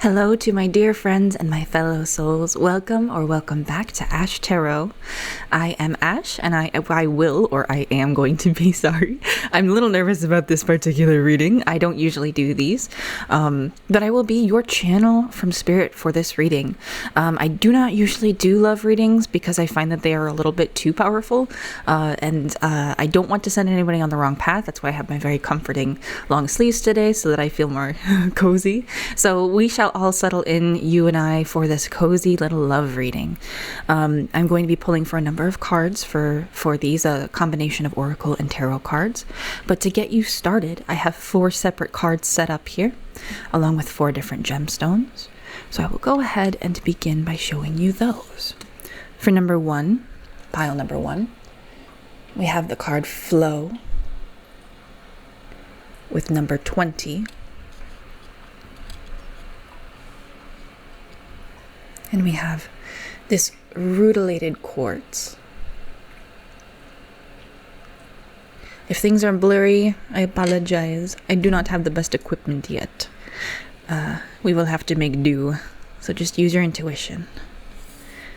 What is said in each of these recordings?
Hello to my dear friends and my fellow souls. Welcome or welcome back to Ash Tarot. I am Ash, and I am going to be, sorry. I'm a little nervous about this particular reading. I don't usually do these, but I will be your channel from spirit for this reading. I do not usually do love readings because I find that they are a little bit too powerful, and I don't want to send anybody on the wrong path. That's why I have my very comforting long sleeves today so that I feel more cozy. So we shall all settle in, you and I, for this cozy little love reading. I'm going to be pulling for a number of cards for these, a combination of oracle and tarot cards. But to get you started, I have 4 separate cards set up here, along with 4 different gemstones. So I will go ahead and begin by showing you those. For number 1, pile number 1, we have the card Flow with number 20. And we have this Rutilated Quartz. If things are blurry, I apologize. I do not have the best equipment yet. We will have to make do, so just use your intuition.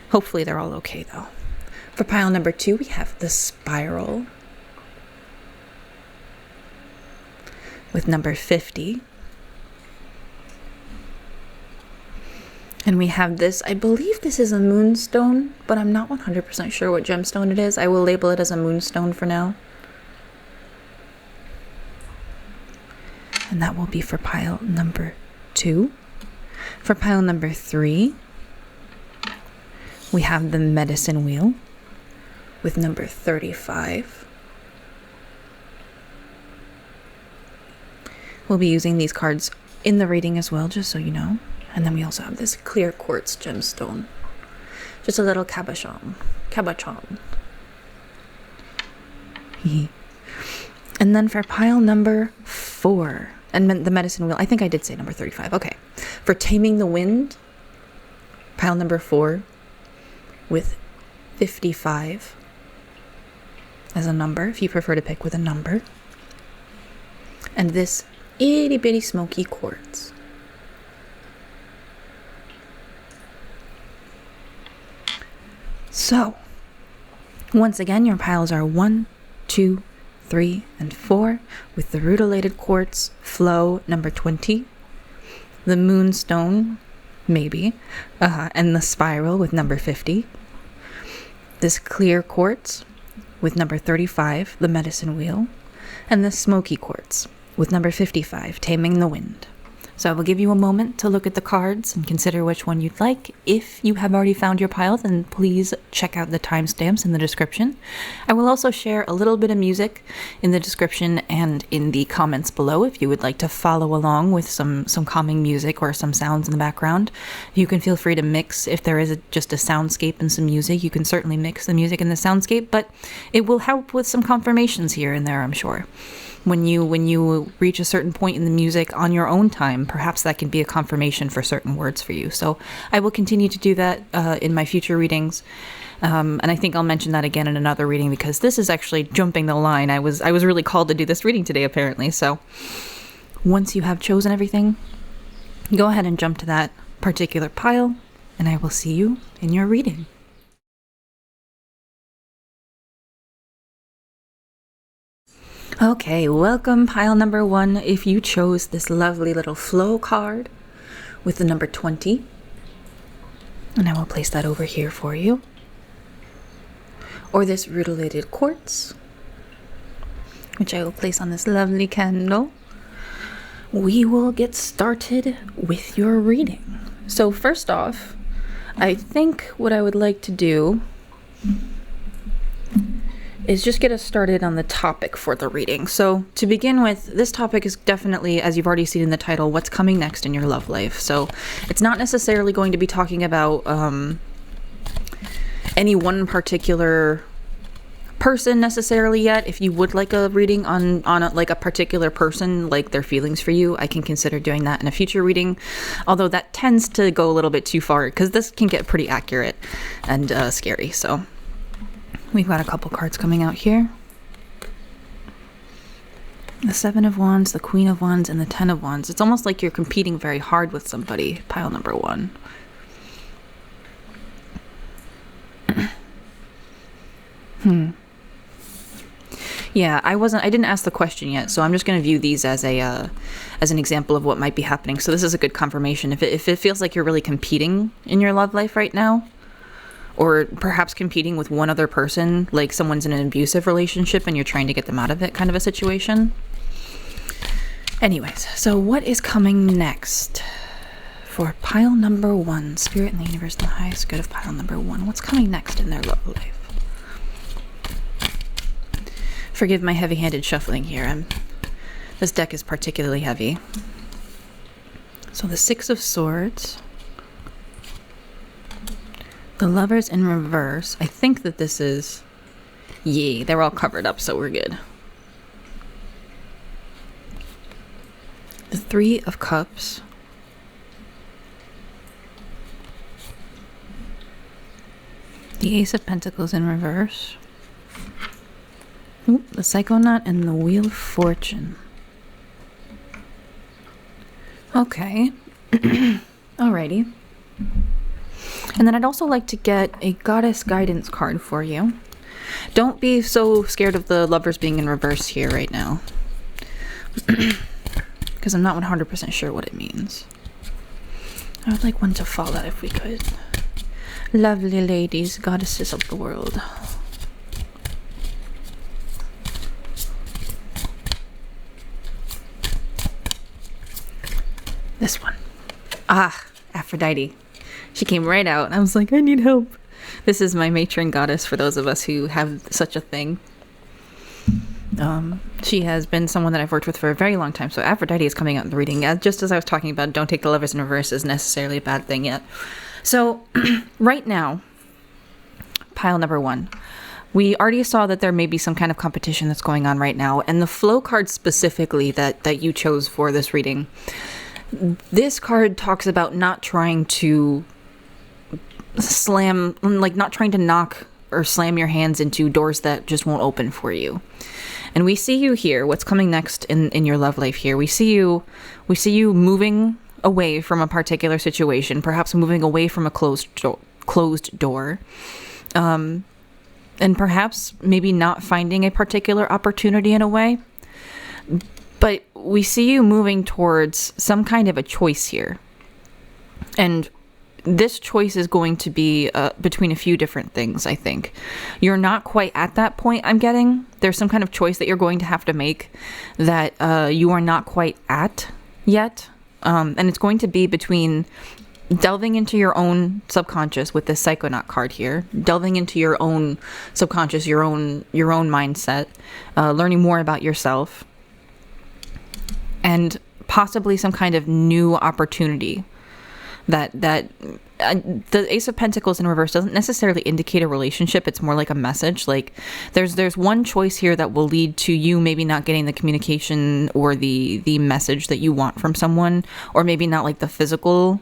Hopefully they're all okay though. For pile number 2, we have the Spiral with number 50. And we have this, I believe this is a Moonstone, but I'm not 100% sure what gemstone it is. I will label it as a Moonstone for now. And that will be for pile number 2. For pile number 3, we have the Medicine Wheel with number 35. We'll be using these cards in the reading as well, just so you know. And then we also have this clear quartz gemstone. Just a little cabochon. And then for pile number 4, and the Medicine Wheel, I think I did say number 35. Okay. For Taming the Wind, pile number 4 with 55 as a number, if you prefer to pick with a number. And this itty bitty Smoky quartz. So, once again, your piles are 1, 2, 3, and 4 with the Rutilated Quartz, Flow, number 20, the Moonstone, maybe, and the Spiral with number 50, this Clear Quartz with number 35, the Medicine Wheel, and the Smoky Quartz with number 55, Taming the Wind. So I will give you a moment to look at the cards and consider which one you'd like. If you have already found your pile, then please check out the timestamps in the description. I will also share a little bit of music in the description and in the comments below if you would like to follow along with some calming music or some sounds in the background. You can feel free to mix. If there is just a soundscape and some music, you can certainly mix the music and the soundscape, but it will help with some confirmations here and there, I'm sure. When you reach a certain point in the music on your own time, perhaps that can be a confirmation for certain words for you. So I will continue to do that in my future readings. And I think I'll mention that again in another reading because this is actually jumping the line. I was really called to do this reading today, apparently. So once you have chosen everything, go ahead and jump to that particular pile, and I will see you in your reading. Okay, welcome pile number 1 if you chose this lovely little Flow card with the number 20. And I will place that over here for you. Or this Rutilated Quartz, which I will place on this lovely candle. We will get started with your reading. So first off, I think what I would like to do is just get us started on the topic for the reading. So to begin with, this topic is definitely, as you've already seen in the title, what's coming next in your love life. So it's not necessarily going to be talking about any one particular person necessarily yet. If you would like a reading on like a particular person, like their feelings for you, I can consider doing that in a future reading. Although that tends to go a little bit too far because this can get pretty accurate and scary. So we've got a couple cards coming out here. The Seven of Wands, the Queen of Wands, and the Ten of Wands. It's almost like you're competing very hard with somebody, pile number 1. Yeah, I didn't ask the question yet, so I'm just going to view these as an example of what might be happening. So this is a good confirmation. If it feels like you're really competing in your love life right now, or perhaps competing with one other person, like someone's in an abusive relationship and you're trying to get them out of it, kind of a situation. Anyways, so what is coming next for pile number 1? Spirit and the universe, the highest good of pile number 1. What's coming next in their love life? Forgive my heavy-handed shuffling here. This deck is particularly heavy. So the Six of Swords. The Lovers in reverse. I think that this is... Yay, they're all covered up, so we're good. The Three of Cups. The Ace of Pentacles in reverse. Ooh, the Psychonaut and the Wheel of Fortune. Okay. Alrighty. And then I'd also like to get a Goddess Guidance card for you. Don't be so scared of the Lovers being in reverse here right now. Because I'm not 100% sure what it means. I would like one to fall out if we could. Lovely ladies, goddesses of the world. This one. Ah, Aphrodite. She came right out, and I was like, I need help. This is my matron goddess for those of us who have such a thing. She has been someone that I've worked with for a very long time, so Aphrodite is coming out in the reading. Just as I was talking about, don't take the Lovers in reverse is necessarily a bad thing yet. So, right now, pile number 1. We already saw that there may be some kind of competition that's going on right now, and the flow card specifically that you chose for this reading, this card talks about not trying to not trying to knock or slam your hands into doors that just won't open for you. And we see you here. What's coming next in your love life here? We see you moving away from a particular situation, perhaps moving away from a closed door. And perhaps maybe not finding a particular opportunity in a way. But we see you moving towards some kind of a choice here. And this choice is going to be between a few different things, I think. You're not quite at that point, I'm getting. There's some kind of choice that you're going to have to make that you are not quite at yet. And it's going to be between delving into your own subconscious with this Psychonaut card here, delving into your own subconscious, your own mindset, learning more about yourself, and possibly some kind of new opportunity that the Ace of Pentacles in reverse doesn't necessarily indicate a relationship. It's more like a message. Like there's one choice here that will lead to you maybe not getting the communication or the message that you want from someone, or maybe not like the physical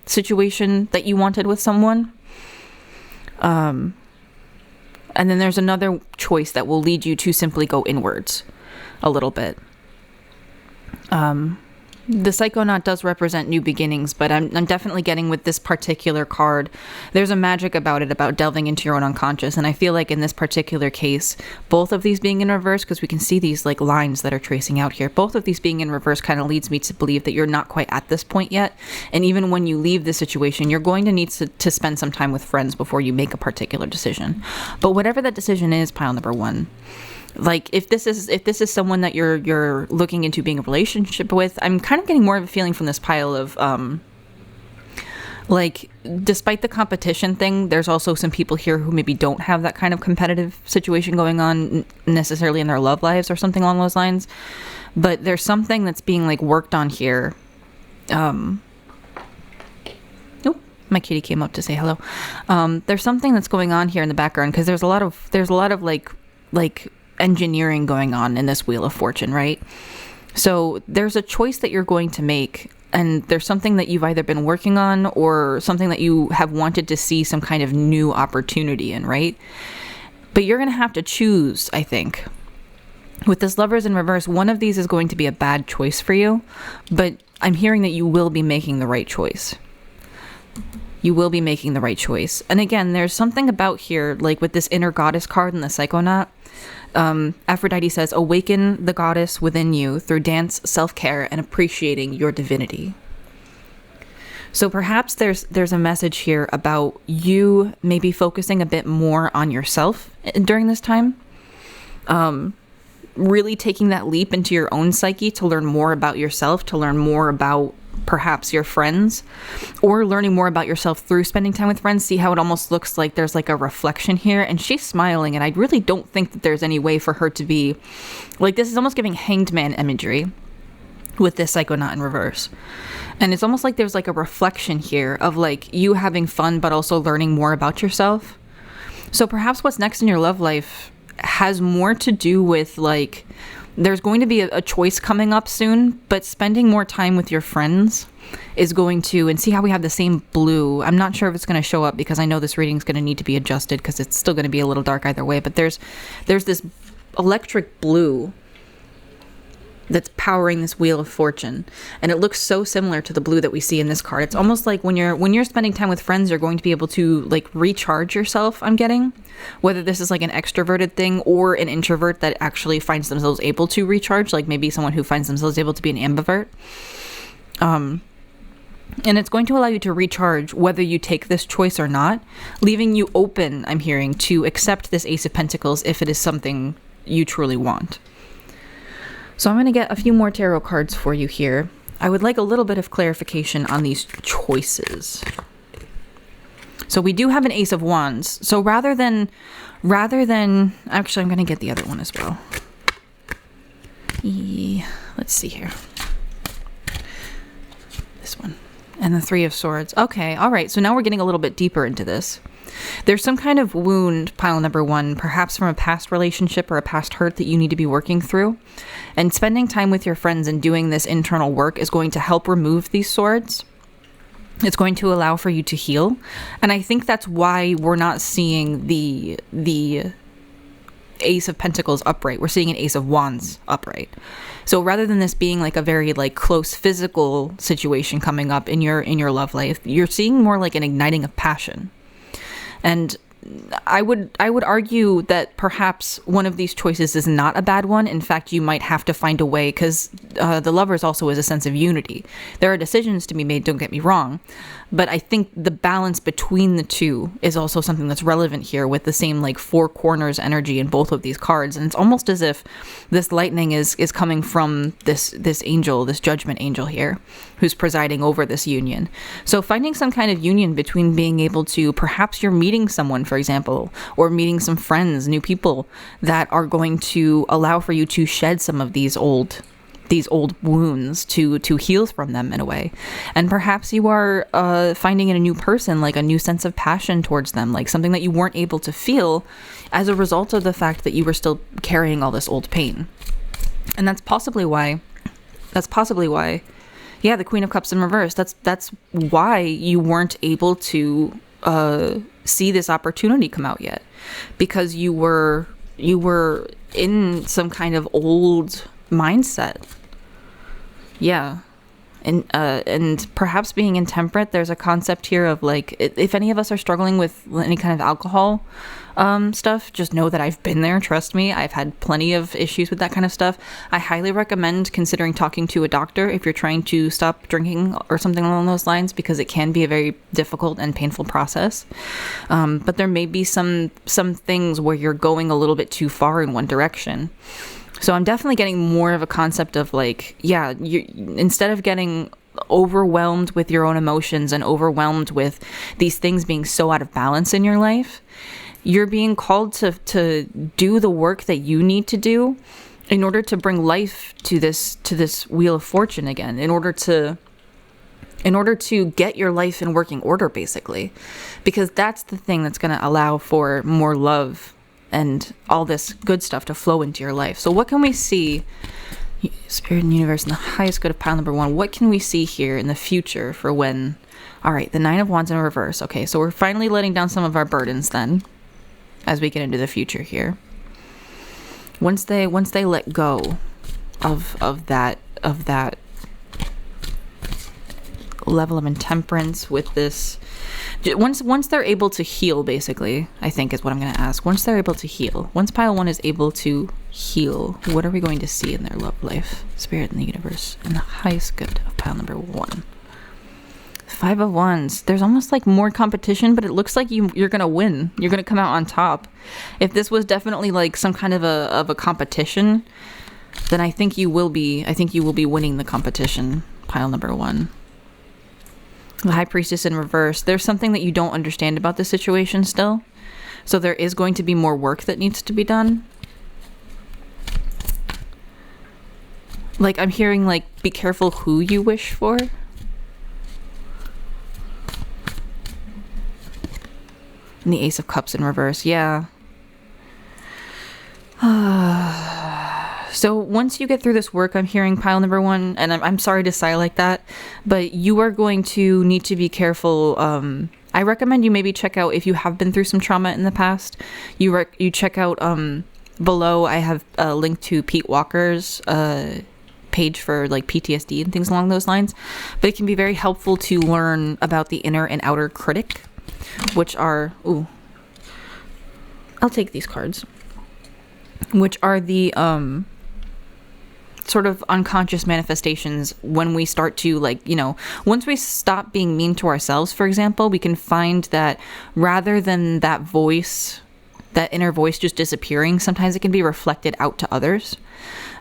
situation that you wanted with someone. And then there's another choice that will lead you to simply go inwards a little bit. The Psychonaut does represent new beginnings, but I'm definitely getting with this particular card, there's a magic about it, about delving into your own unconscious. And I feel like in this particular case, both of these being in reverse, because we can see these like lines that are tracing out here, both of these being in reverse kind of leads me to believe that you're not quite at this point yet. And even when you leave this situation, you're going to need to spend some time with friends before you make a particular decision. But whatever that decision is, pile number 1, like if this is someone that you're looking into being a relationship with, I'm kind of getting more of a feeling from this pile of like despite the competition thing, there's also some people here who maybe don't have that kind of competitive situation going on necessarily in their love lives or something along those lines, but there's something that's being like worked on here. Oh, my kitty came up to say hello. There's something that's going on here in the background because there's a lot of like engineering going on in this Wheel of Fortune, right? So there's a choice that you're going to make, and there's something that you've either been working on or something that you have wanted to see some kind of new opportunity in, right? But you're going to have to choose, I think. With this Lovers in reverse, one of these is going to be a bad choice for you, but I'm hearing that you will be making the right choice. You will be making the right choice. And again, there's something about here, like with this inner goddess card and the psychonaut. Aphrodite says, awaken the goddess within you through dance, self-care, and appreciating your divinity. So perhaps there's a message here about you maybe focusing a bit more on yourself during this time. Really taking that leap into your own psyche to learn more about yourself, to learn more about perhaps your friends, or learning more about yourself through spending time with friends. See how it almost looks like there's like a reflection here, and she's smiling, and I really don't think that there's any way for her to be like, this is almost giving Hanged Man imagery with this Psychonaut in reverse. And it's almost like there's like a reflection here of like you having fun but also learning more about yourself. So perhaps what's next in your love life has more to do with like, there's going to be a choice coming up soon, but spending more time with your friends is going to, and see how we have the same blue. I'm not sure if it's going to show up because I know this reading is going to need to be adjusted because it's still going to be a little dark either way, but there's this electric blue that's powering this Wheel of Fortune, and it looks so similar to the blue that we see in this card. It's almost like when you're spending time with friends, you're going to be able to like recharge yourself. I'm getting whether this is like an extroverted thing or an introvert that actually finds themselves able to recharge, like maybe someone who finds themselves able to be an ambivert. And it's going to allow you to recharge whether you take this choice or not, leaving you open, I'm hearing, to accept this Ace of Pentacles if it is something you truly want. So I'm going to get a few more tarot cards for you here. I would like a little bit of clarification on these choices. So we do have an Ace of Wands. So rather than, actually I'm going to get the other one as well. Let's see here. This one. And the Three of Swords. Okay, all right. So now we're getting a little bit deeper into this. There's some kind of wound, pile number one, perhaps from a past relationship or a past hurt that you need to be working through. And spending time with your friends and doing this internal work is going to help remove these swords. It's going to allow for you to heal. And I think that's why we're not seeing the Ace of Pentacles upright. We're seeing an Ace of Wands upright. So rather than this being like a very like close physical situation coming up in your love life, you're seeing more like an igniting of passion. And I would argue that perhaps one of these choices is not a bad one. In fact, you might have to find a way, because the Lovers also is a sense of unity. There are decisions to be made, don't get me wrong, but I think the balance between the two is also something that's relevant here with the same like four corners energy in both of these cards. And it's almost as if this lightning is coming from this angel, this judgment angel here, who's presiding over this union. So finding some kind of union between being able to, perhaps you're meeting someone, for example, or meeting some friends, new people that are going to allow for you to shed some of these old wounds, to heal from them in a way. And perhaps you are finding in a new person like a new sense of passion towards them, like something that you weren't able to feel as a result of the fact that you were still carrying all this old pain. And that's possibly why yeah, the Queen of Cups in reverse, that's why you weren't able to see this opportunity come out yet, because you were in some kind of old mindset. Yeah. And perhaps being intemperate, there's a concept here of like, if any of us are struggling with any kind of alcohol stuff, just know that I've been there. Trust me, I've had plenty of issues with that kind of stuff. I highly recommend considering talking to a doctor if you're trying to stop drinking or something along those lines, because it can be a very difficult and painful process. But there may be some things where you're going a little bit too far in one direction. So I'm definitely getting more of a concept of like, yeah, you, instead of getting overwhelmed with your own emotions and overwhelmed with these things being so out of balance in your life, you're being called to do the work that you need to do in order to bring life to this Wheel of Fortune again, in order to get your life in working order, basically, because that's the thing that's going to allow for more love and all this good stuff to flow into your life. So what can we see, Spirit and Universe, in the highest good of pile number one? What can we see here in the future for when... All right, the Nine of Wands in reverse. Okay, so we're finally letting down some of our burdens then, as we get into the future here. Once they let go of that level of intemperance with this, once they're able to heal, basically, I think is what I'm going to ask. Once they're able to heal, once pile 1 is able to heal, what are we going to see in their love life, spirit, in the universe, and the highest good of pile number 1? 5 of Wands. There's almost like more competition, but it looks like you're gonna win. You're gonna come out on top. If this was definitely like some kind of a competition, then I think you will be winning the competition. Pile number 1. The High Priestess in reverse. There's something that you don't understand about the situation still. So there is going to be more work that needs to be done. Like, I'm hearing like, be careful who you wish for. And the Ace of Cups in reverse. Yeah. So once you get through this work, I'm hearing pile number 1, and I'm sorry to sigh like that, but you are going to need to be careful. I recommend you maybe check out, if you have been through some trauma in the past, you check out, below I have a link to Pete Walker's page for like PTSD and things along those lines. But it can be very helpful to learn about the inner and outer critic, which are, I'll take these cards, which are the sort of unconscious manifestations when we start to, like, you know, once we stop being mean to ourselves, for example, we can find that rather than that voice, that inner voice just disappearing, sometimes it can be reflected out to others.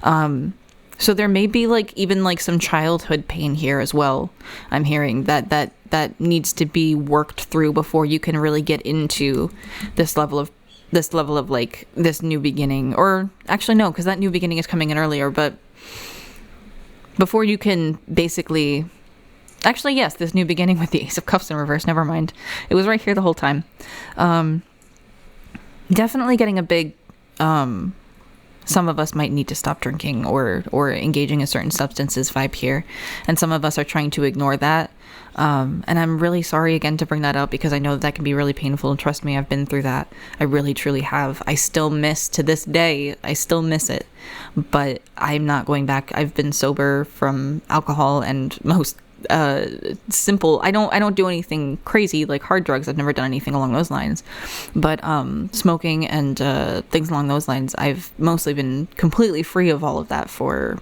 So there may be like even like some childhood pain here as well. I'm hearing that needs to be worked through before you can really get into this level of like this new beginning. Or actually no, because that new beginning is coming in earlier, but before you can basically, actually yes, this new beginning with the Ace of Cups in reverse, never mind. It was right here the whole time. Definitely getting a big, some of us might need to stop drinking or engaging in certain substances vibe here. And some of us are trying to ignore that. And I'm really sorry again to bring that up, because I know that can be really painful. And trust me, I've been through that. I really, truly have. I still miss, to this day, I still miss it. But I'm not going back. I've been sober from alcohol and most simple, I don't do anything crazy like hard drugs. I've never done anything along those lines, but smoking and things along those lines, I've mostly been completely free of all of that for,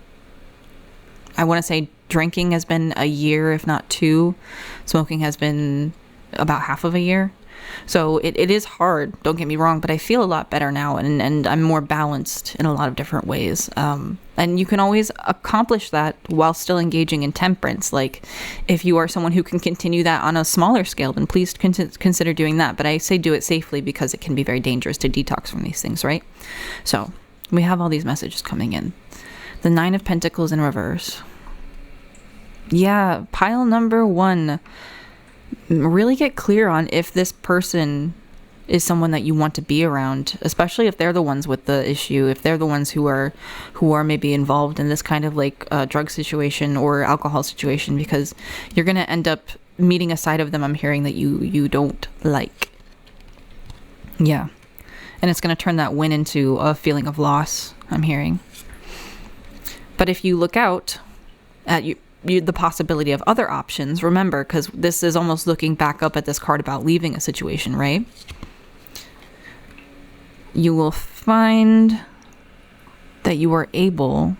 I want to say drinking has been a year, if not 2. Smoking has been about half of a year. So it is hard, don't get me wrong, but I feel a lot better now, and I'm more balanced in a lot of different ways. And you can always accomplish that while still engaging in temperance. Like, if you are someone who can continue that on a smaller scale, then please consider doing that. But I say do it safely, because it can be very dangerous to detox from these things, right? So we have all these messages coming in. The 9 of Pentacles in reverse. Yeah, pile number 1. Really get clear on if this person is someone that you want to be around, especially if they're the ones with the issue, if they're the ones who are maybe involved in this kind of like drug situation or alcohol situation, because you're going to end up meeting a side of them, I'm hearing, that you don't like. Yeah. And it's going to turn that win into a feeling of loss, I'm hearing. But if you look out at the possibility of other options, remember, because this is almost looking back up at this card about leaving a situation, right? You will find that you are able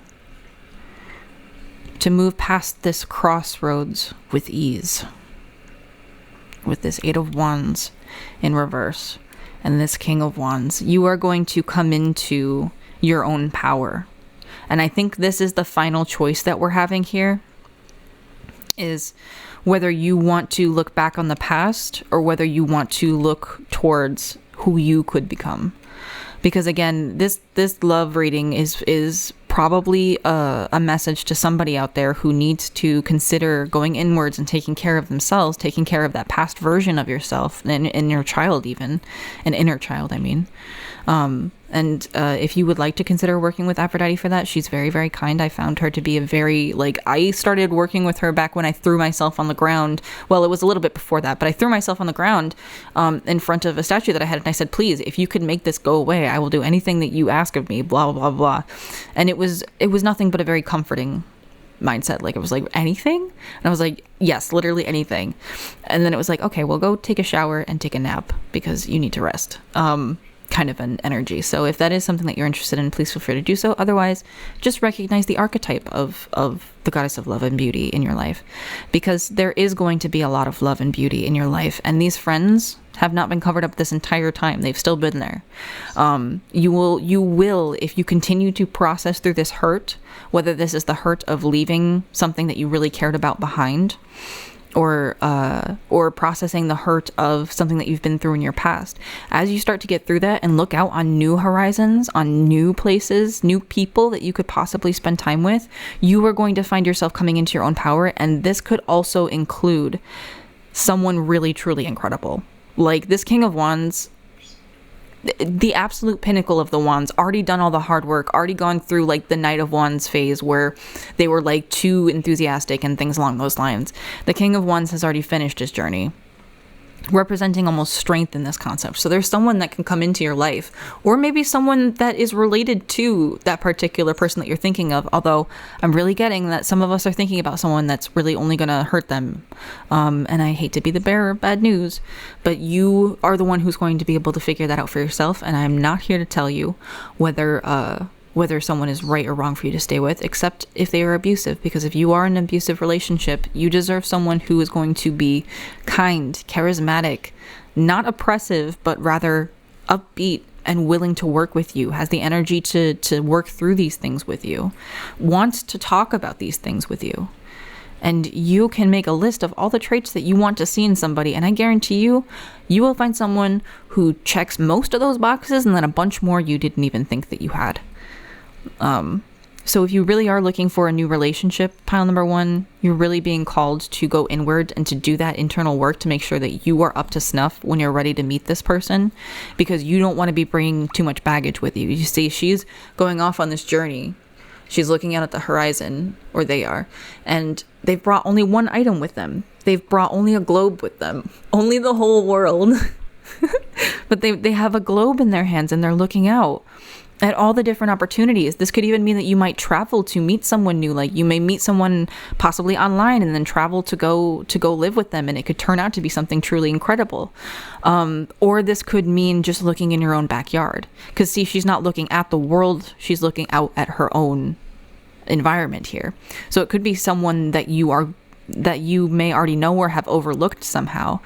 to move past this crossroads with ease, with this 8 of Wands in reverse and this King of Wands. You are going to come into your own power. And I think this is the final choice that we're having here, is whether you want to look back on the past or whether you want to look towards who you could become. Because again, this love reading is probably a message to somebody out there who needs to consider going inwards and taking care of themselves, taking care of that past version of yourself and your child, even an inner child, I mean. And if you would like to consider working with Aphrodite for that, she's very, very kind. I found her to be a very, like, I started working with her back when I threw myself on the ground. Well, it was a little bit before that, but I threw myself on the ground in front of a statue that I had. And I said, please, if you could make this go away, I will do anything that you ask of me, blah, blah, blah, blah. And it was nothing but a very comforting mindset. Like, it was like, anything? And I was like, yes, literally anything. And then it was like, okay, well, go take a shower and take a nap because you need to rest. Kind of an energy. So if that is something that you're interested in, please feel free to do so. Otherwise, just recognize the archetype of the goddess of love and beauty in your life, because there is going to be a lot of love and beauty in your life, and these friends have not been covered up this entire time. They've still been there. You will, if you continue to process through this hurt, whether this is the hurt of leaving something that you really cared about behind, or processing the hurt of something that you've been through in your past. As you start to get through that and look out on new horizons, on new places, new people that you could possibly spend time with, you are going to find yourself coming into your own power. And this could also include someone really, truly incredible. Like this King of Wands, the absolute pinnacle of the wands, already done all the hard work, already gone through like the Knight of Wands phase where they were like too enthusiastic and things along those lines. The King of Wands has already finished his journey, representing almost strength in this concept. So there's someone that can come into your life, or maybe someone that is related to that particular person that you're thinking of. Although I'm really getting that some of us are thinking about someone that's really only going to hurt them. And I hate to be the bearer of bad news, but you are the one who's going to be able to figure that out for yourself. And I'm not here to tell you whether someone is right or wrong for you to stay with, except if they are abusive. Because if you are in an abusive relationship, you deserve someone who is going to be kind, charismatic, not oppressive, but rather upbeat and willing to work with you, has the energy to work through these things with you, wants to talk about these things with you. And you can make a list of all the traits that you want to see in somebody, and I guarantee you, you will find someone who checks most of those boxes and then a bunch more you didn't even think that you had. So if you really are looking for a new relationship, pile number one, you're really being called to go inward and to do that internal work to make sure that you are up to snuff when you're ready to meet this person, because you don't want to be bringing too much baggage with you. You see, she's going off on this journey. She's looking out at the horizon, or they are, and they've brought only one item with them. They've brought only a globe with them, only the whole world. But they have a globe in their hands and they're looking out at all the different opportunities. This could even mean that you might travel to meet someone new. Like you may meet someone possibly online and then travel to go live with them, and it could turn out to be something truly incredible. Or this could mean just looking in your own backyard. Because see, she's not looking at the world, she's looking out at her own environment here. So it could be someone that you may already know or have overlooked somehow.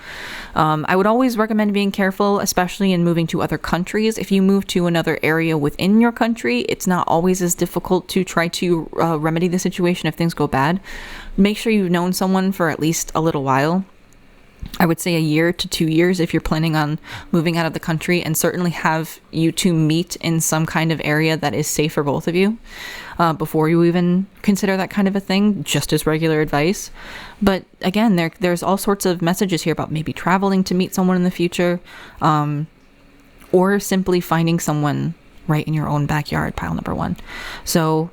I would always recommend being careful, especially in moving to other countries. If you move to another area within your country, it's not always as difficult to try to remedy the situation if things go bad. Make sure you've known someone for at least a little while. I would say a year to 2 years if you're planning on moving out of the country, and certainly have you two meet in some kind of area that is safe for both of you before you even consider that kind of a thing, just as regular advice. But again, there's all sorts of messages here about maybe traveling to meet someone in the future, or simply finding someone right in your own backyard, pile number one. So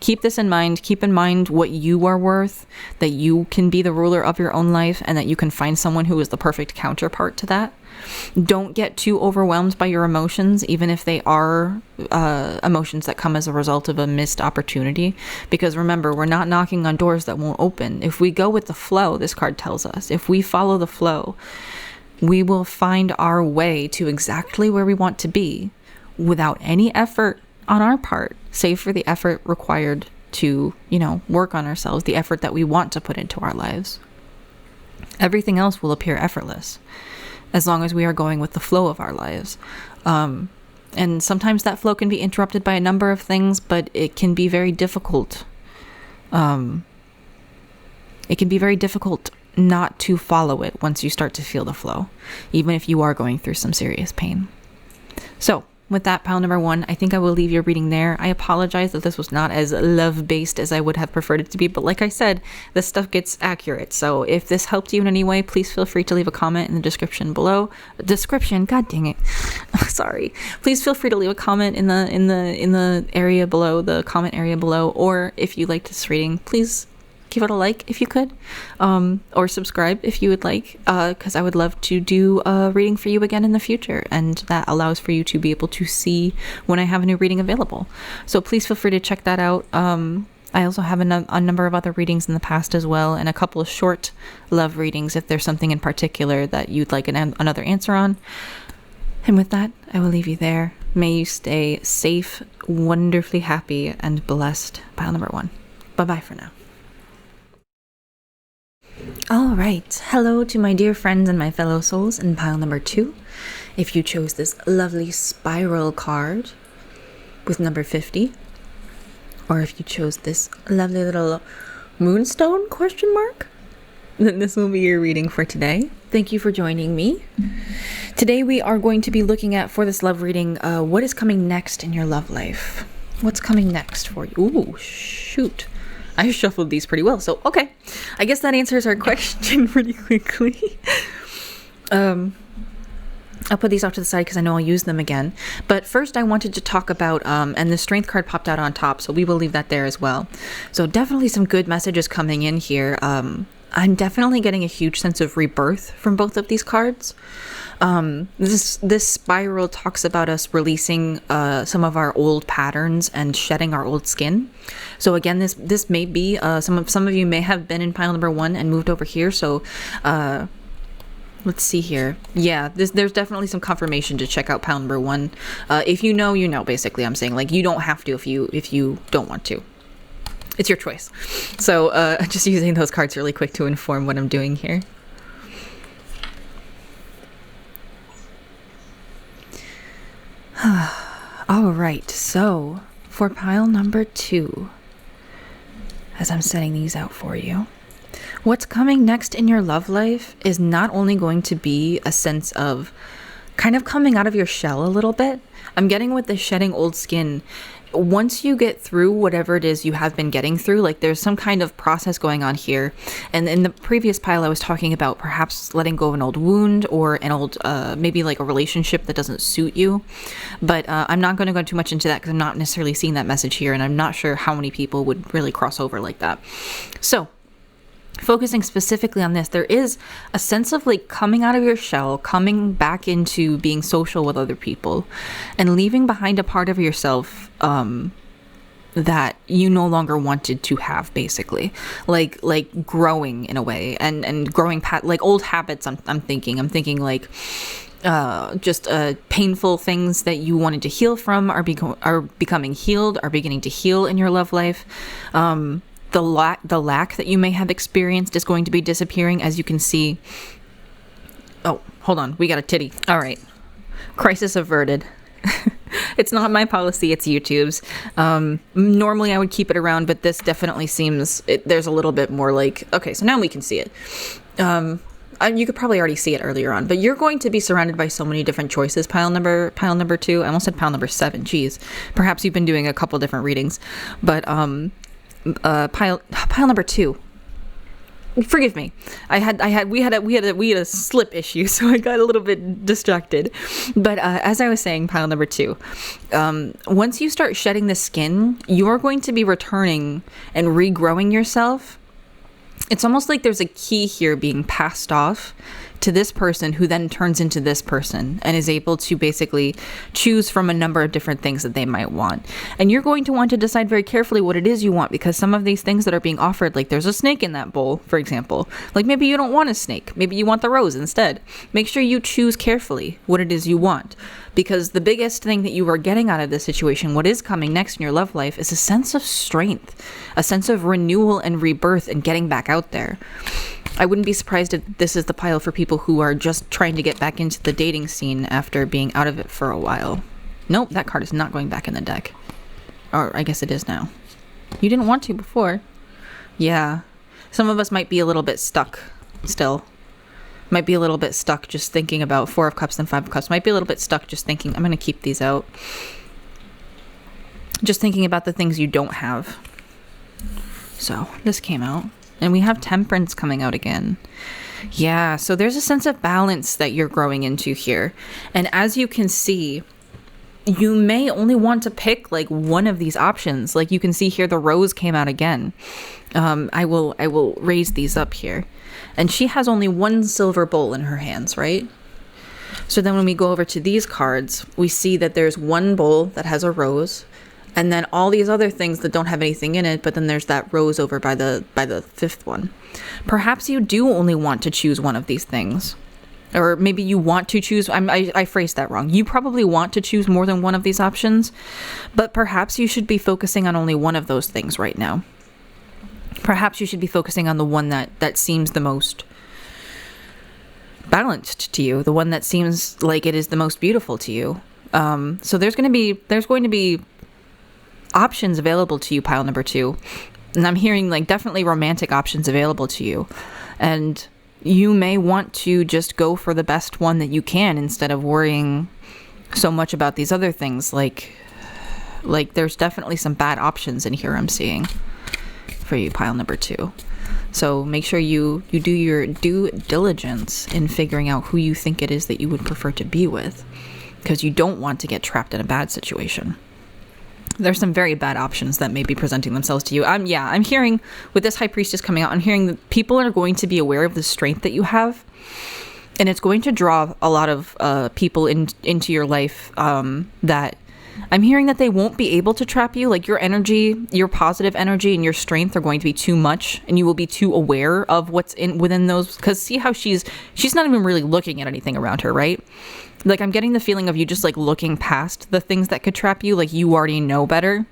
keep this in mind. Keep in mind what you are worth, that you can be the ruler of your own life, and that you can find someone who is the perfect counterpart to that. Don't get too overwhelmed by your emotions, even if they are emotions that come as a result of a missed opportunity. Because remember, we're not knocking on doors that won't open. If we go with the flow, this card tells us, if we follow the flow, we will find our way to exactly where we want to be without any effort on our part, save for the effort required to, work on ourselves, the effort that we want to put into our lives. Everything else will appear effortless as long as we are going with the flow of our lives. And sometimes that flow can be interrupted by a number of things, but it can be very difficult. It can be very difficult not to follow it once you start to feel the flow, even if you are going through some serious pain. So, with that, pile number one, I think I will leave your reading there. I apologize that this was not as love-based as I would have preferred it to be, but like I said, this stuff gets accurate. So if this helped you in any way, please feel free to leave a comment in the description below. God dang it. Sorry. Please feel free to leave a comment in the area below, the comment area below, or if you liked this reading, please give it a like if you could, or subscribe if you would like, because I would love to do a reading for you again in the future, and that allows for you to be able to see when I have a new reading available. So please feel free to check that out. I also have a number of other readings in the past as well, and a couple of short love readings if there's something in particular that you'd like another answer on. And with that, I will leave you there. May you stay safe, wonderfully happy, and blessed. Pile number 1. Bye-bye for now. All right. Hello to my dear friends and my fellow souls in pile number 2. If you chose this lovely spiral card with number 50, or if you chose this lovely little Moonstone question mark, then this will be your reading for today. Thank you for joining me. Today we are going to be looking at, for this love reading, what is coming next in your love life. What's coming next for you? Ooh, shoot. I shuffled these pretty well, so okay. I guess that answers our question pretty quickly. I'll put these off to the side because I know I'll use them again. But first I wanted to talk about, and the strength card popped out on top, so we will leave that there as well. So definitely some good messages coming in here. I'm definitely getting a huge sense of rebirth from both of these cards. This spiral talks about us releasing some of our old patterns and shedding our old skin. So again, this may be some of you may have been in pile number 1 and moved over here. So let's see here. Yeah, there's definitely some confirmation to check out pile number 1. If you know, you know. Basically, I'm saying, like, you don't have to if you don't want to. It's your choice. So just using those cards really quick to inform what I'm doing here. All right, so for pile number 2, as I'm setting these out for you, what's coming next in your love life is not only going to be a sense of kind of coming out of your shell a little bit. I'm getting with the shedding old skin. Once you get through whatever it is you have been getting through, like there's some kind of process going on here. And in the previous pile, I was talking about perhaps letting go of an old wound or an old, maybe like a relationship that doesn't suit you. But I'm not going to go too much into that because I'm not necessarily seeing that message here. And I'm not sure how many people would really cross over like that. So focusing specifically on this, there is a sense of like coming out of your shell, coming back into being social with other people, and leaving behind a part of yourself that you no longer wanted to have, basically, like growing in a way, and growing like old habits. I'm thinking like just painful things that you wanted to heal from are becoming healed, are beginning to heal in your love life. The lack that you may have experienced is going to be disappearing, as you can see. Oh, hold on. We got a titty. All right. Crisis averted. It's not my policy. It's YouTube's. Normally I would keep it around, but this definitely seems... there's a little bit more like... Okay, so now we can see it. You could probably already see it earlier on, but you're going to be surrounded by so many different choices. Pile number 2. I almost said pile number 7. Jeez. Perhaps you've been doing a couple different readings, but... pile number 2. Forgive me. We had a slip issue, so I got a little bit distracted. But as I was saying, pile number 2. Once you start shedding the skin, you're going to be returning and regrowing yourself. It's almost like there's a key here being passed off to this person, who then turns into this person and is able to basically choose from a number of different things that they might want. And you're going to want to decide very carefully what it is you want, because some of these things that are being offered, like there's a snake in that bowl, for example, like maybe you don't want a snake, maybe you want the rose instead. Make sure you choose carefully what it is you want, because the biggest thing that you are getting out of this situation, what is coming next in your love life, is a sense of strength, a sense of renewal and rebirth and getting back out there. I wouldn't be surprised if this is the pile for people who are just trying to get back into the dating scene after being out of it for a while. Nope, that card is not going back in the deck. Or I guess it is now. You didn't want to before. Yeah. Some of us might be a little bit stuck still. Might be a little bit stuck just thinking about 4 of Cups and 5 of Cups. Might be a little bit stuck just thinking, I'm going to keep these out. Just thinking about the things you don't have. So, this came out. And we have Temperance coming out again. Yeah, so there's a sense of balance that you're growing into here. And as you can see, you may only want to pick like one of these options. Like you can see here, the rose came out again. I will raise these up here. And she has only one silver bowl in her hands, right? So then when we go over to these cards, we see that there's one bowl that has a rose, and then all these other things that don't have anything in it, but then there's that rose over by the fifth one. Perhaps you do only want to choose one of these things. Or maybe you want to choose, I phrased that wrong. You probably want to choose more than one of these options, but perhaps you should be focusing on only one of those things right now. Perhaps you should be focusing on the one that seems the most balanced to you, the one that seems like it is the most beautiful to you. So there's going to be options available to you, pile number 2. And I'm hearing like definitely romantic options available to you. And you may want to just go for the best one that you can instead of worrying so much about these other things. Like there's definitely some bad options in here I'm seeing for you, pile number 2. So make sure you do your due diligence in figuring out who you think it is that you would prefer to be with, because you don't want to get trapped in a bad situation. There's some very bad options that may be presenting themselves to you. I'm hearing with this High Priestess coming out, I'm hearing that people are going to be aware of the strength that you have, and it's going to draw a lot of people into your life that I'm hearing that they won't be able to trap you. Like your energy, your positive energy and your strength are going to be too much, and you will be too aware of what's within those. Because see how she's not even really looking at anything around her, right? Like I'm getting the feeling of you just like looking past the things that could trap you. Like you already know better.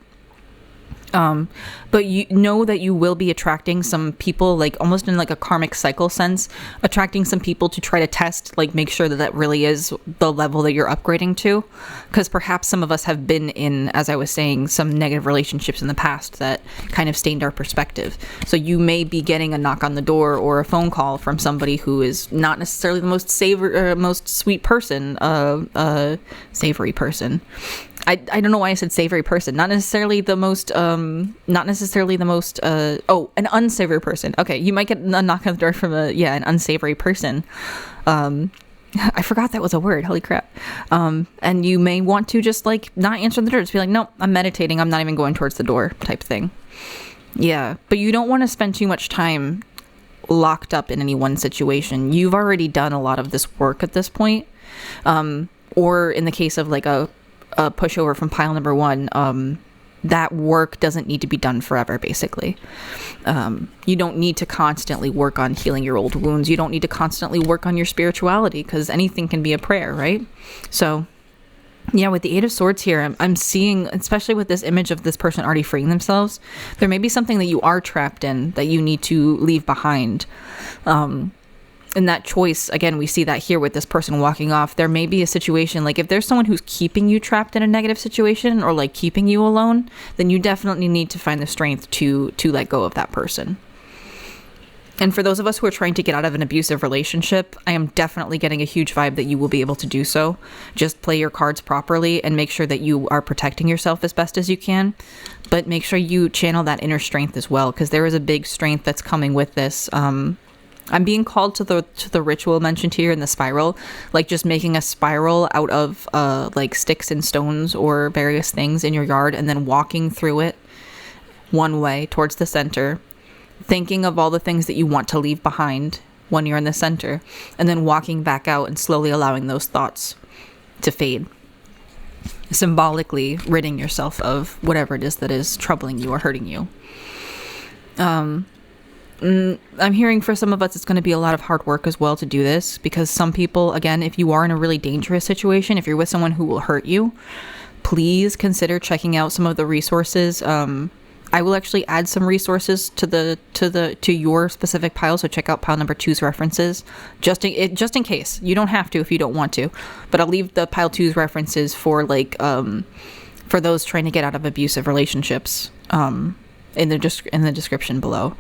But you know that you will be attracting some people, like almost in like a karmic cycle sense, attracting some people to try to test, like make sure that that really is the level that you're upgrading to. Because perhaps some of us have been in, as I was saying, some negative relationships in the past that kind of stained our perspective. So you may be getting a knock on the door or a phone call from somebody who is not necessarily the most most sweet person, savory person. I don't know why I said savory person. Not necessarily the most, an unsavory person. Okay, you might get a knock on the door from an unsavory person. I forgot that was a word. Holy crap. And you may want to just like not answer the door. Just be like, no, I'm meditating. I'm not even going towards the door type thing. Yeah, but you don't want to spend too much time locked up in any one situation. You've already done a lot of this work at this point. Or in the case of like a pushover from pile number 1, that work doesn't need to be done forever, basically. You don't need to constantly work on healing your old wounds. You don't need to constantly work on your spirituality, because anything can be a prayer, right? So yeah, with the 8 of Swords here, I'm seeing, especially with this image of this person already freeing themselves, there may be something that you are trapped in that you need to leave behind. And that choice, again, we see that here with this person walking off. There may be a situation, like if there's someone who's keeping you trapped in a negative situation or like keeping you alone, then you definitely need to find the strength to let go of that person. And for those of us who are trying to get out of an abusive relationship, I am definitely getting a huge vibe that you will be able to do so. Just play your cards properly and make sure that you are protecting yourself as best as you can. But make sure you channel that inner strength as well, because there is a big strength that's coming with this. I'm being called to the ritual mentioned here in the spiral, like just making a spiral out of like sticks and stones or various things in your yard, and then walking through it one way towards the center, thinking of all the things that you want to leave behind when you're in the center, and then walking back out and slowly allowing those thoughts to fade, symbolically ridding yourself of whatever it is that is troubling you or hurting you. I'm hearing for some of us it's going to be a lot of hard work as well to do this, because some people, again, if you are in a really dangerous situation, if you're with someone who will hurt you, please consider checking out some of the resources. I will actually add some resources to your specific pile, so check out pile number 2's references, just in case. You don't have to if you don't want to, but I'll leave the pile 2's references for like for those trying to get out of abusive relationships in the description below.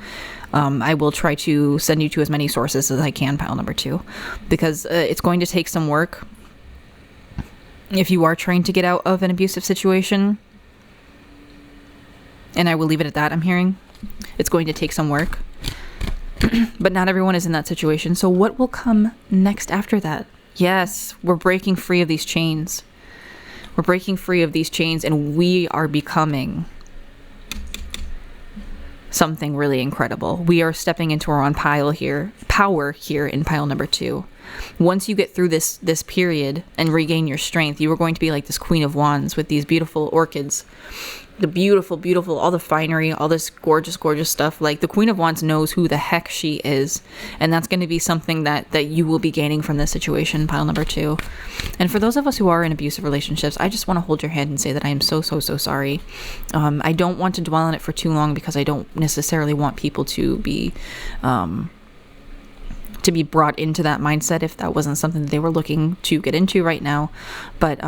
I will try to send you to as many sources as I can, pile number 2, because it's going to take some work if you are trying to get out of an abusive situation. And I will leave it at that. I'm hearing it's going to take some work. But not everyone is in that situation. So what will come next after that? Yes, we're breaking free of these chains. We're breaking free of these chains, and we are becoming something really incredible. We are stepping into our own power here in pile number 2. Once you get through this period and regain your strength, you are going to be like this Queen of Wands with these beautiful orchids. The beautiful, all the finery, all this gorgeous stuff. Like, the Queen of Wands knows who the heck she is. And that's going to be something that you will be gaining from this situation, pile number 2. And for those of us who are in abusive relationships, I just want to hold your hand and say that I am so sorry. I don't want to dwell on it for too long, because I don't necessarily want people to be brought into that mindset if that wasn't something that they were looking to get into right now. But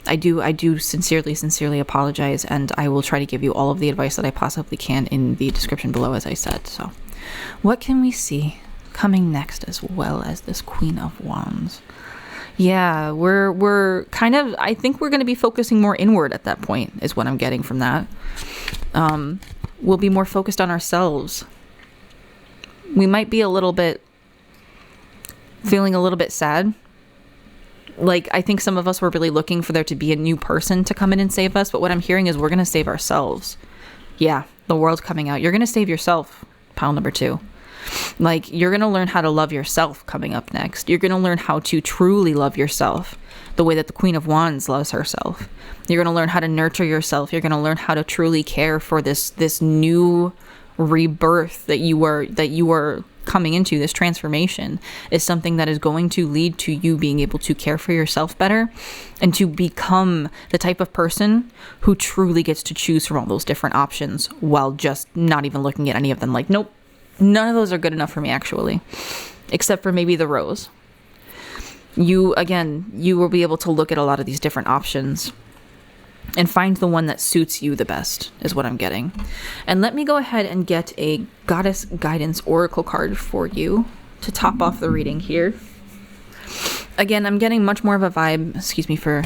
I do sincerely apologize, and I will try to give you all of the advice that I possibly can in the description below, as I said. So what can we see coming next, as well as this Queen of Wands? Yeah, we're kind of, I think we're going to be focusing more inward at that point, is what I'm getting from that. We'll be more focused on ourselves. We might be feeling a little bit sad. Like, I think some of us were really looking for there to be a new person to come in and save us, but what I'm hearing is we're going to save ourselves. Yeah, the world's coming out. You're going to save yourself, pile number 2. Like, you're going to learn how to love yourself coming up next. You're going to learn how to truly love yourself the way that the Queen of Wands loves herself. You're going to learn how to nurture yourself. You're going to learn how to truly care for this new rebirth that you were coming into. This transformation is something that is going to lead to you being able to care for yourself better, and to become the type of person who truly gets to choose from all those different options, while just not even looking at any of them like, nope, none of those are good enough for me, actually, except for maybe the rose. You will be able to look at a lot of these different options and find the one that suits you the best, is what I'm getting. And let me go ahead and get a Goddess Guidance Oracle card for you to top off the reading here. Again, I'm getting much more of a vibe, excuse me for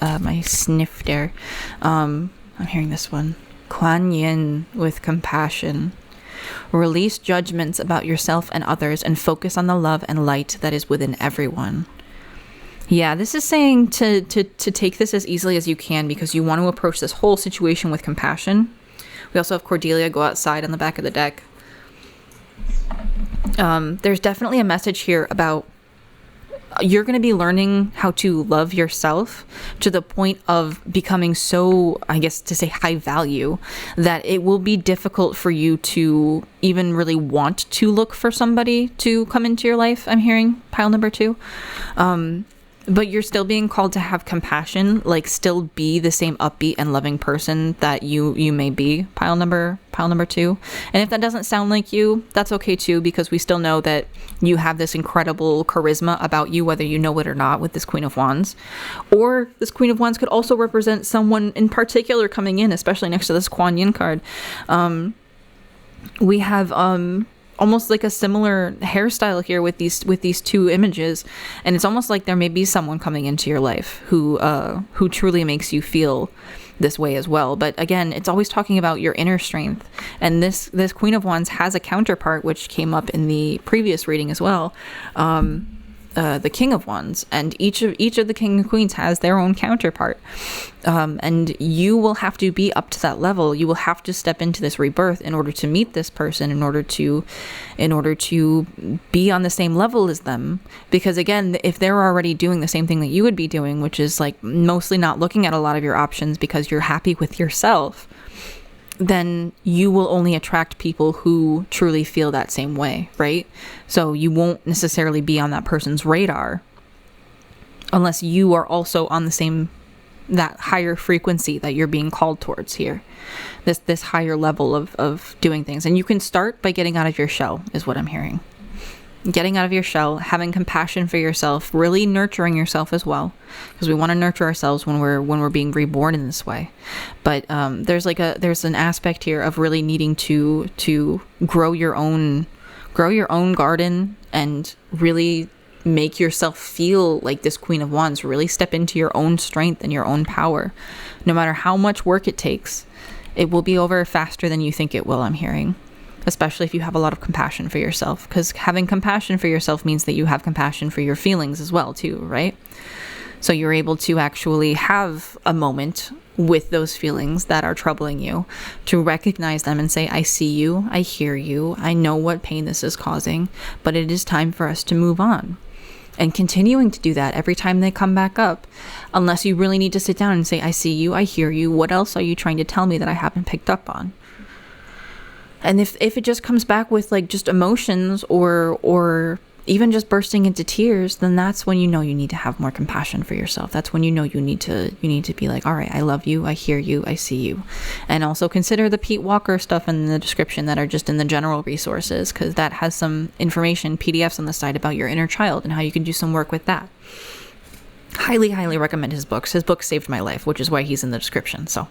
my sniff there. I'm hearing this one. Kuan Yin with compassion. Release judgments about yourself and others, and focus on the love and light that is within everyone. Yeah, this is saying to take this as easily as you can, because you want to approach this whole situation with compassion. We also have Cordelia go outside on the back of the deck. There's definitely a message here about you're going to be learning how to love yourself to the point of becoming so, I guess to say, high value, that it will be difficult for you to even really want to look for somebody to come into your life. I'm hearing pile number 2. But you're still being called to have compassion, like still be the same upbeat and loving person that you may be, pile number 2. And if that doesn't sound like you, that's okay too, because we still know that you have this incredible charisma about you, whether you know it or not, with this Queen of Wands. Or this Queen of Wands could also represent someone in particular coming in, especially next to this Kuan Yin card. We have almost like a similar hairstyle here with these 2 images, and it's almost like there may be someone coming into your life who truly makes you feel this way as well. But again, it's always talking about your inner strength, and this Queen of Wands has a counterpart, which came up in the previous reading as well. The King of Wands, and each of the King and Queens has their own counterpart, and you will have to be up to that level. You will have to step into this rebirth in order to meet this person, in order to be on the same level as them. Because again, if they're already doing the same thing that you would be doing, which is like mostly not looking at a lot of your options because you're happy with yourself, then you will only attract people who truly feel that same way, right? So you won't necessarily be on that person's radar unless you are also on the same, that higher frequency that you're being called towards here. This higher level of doing things. And you can start by getting out of your shell, is what I'm hearing. Getting out of your shell, having compassion for yourself, really nurturing yourself as well, because we want to nurture ourselves when we're being reborn in this way. But there's an aspect here of really needing to grow your own garden, and really make yourself feel like this Queen of Wands. Really step into your own strength and your own power. No matter how much work it takes, it will be over faster than you think it will, I'm hearing. especially if you have a lot of compassion for yourself, because having compassion for yourself means that you have compassion for your feelings as well too, right? So you're able to actually have a moment with those feelings that are troubling you, to recognize them and say, I see you, I hear you, I know what pain this is causing, but it is time for us to move on. And continuing to do that every time they come back up, unless you really need to sit down and say, I see you, I hear you, what else are you trying to tell me that I haven't picked up on? And if it just comes back with like just emotions or even just bursting into tears, then that's when you know you need to have more compassion for yourself. That's when you know you need to be like, all right, I love you, I hear you, I see you. And also consider the Pete Walker stuff in the description that are just in the general resources, because that has some information, PDFs on the side about your inner child and how you can do some work with that. Highly, highly recommend his books. His books saved my life, which is why he's in the description. So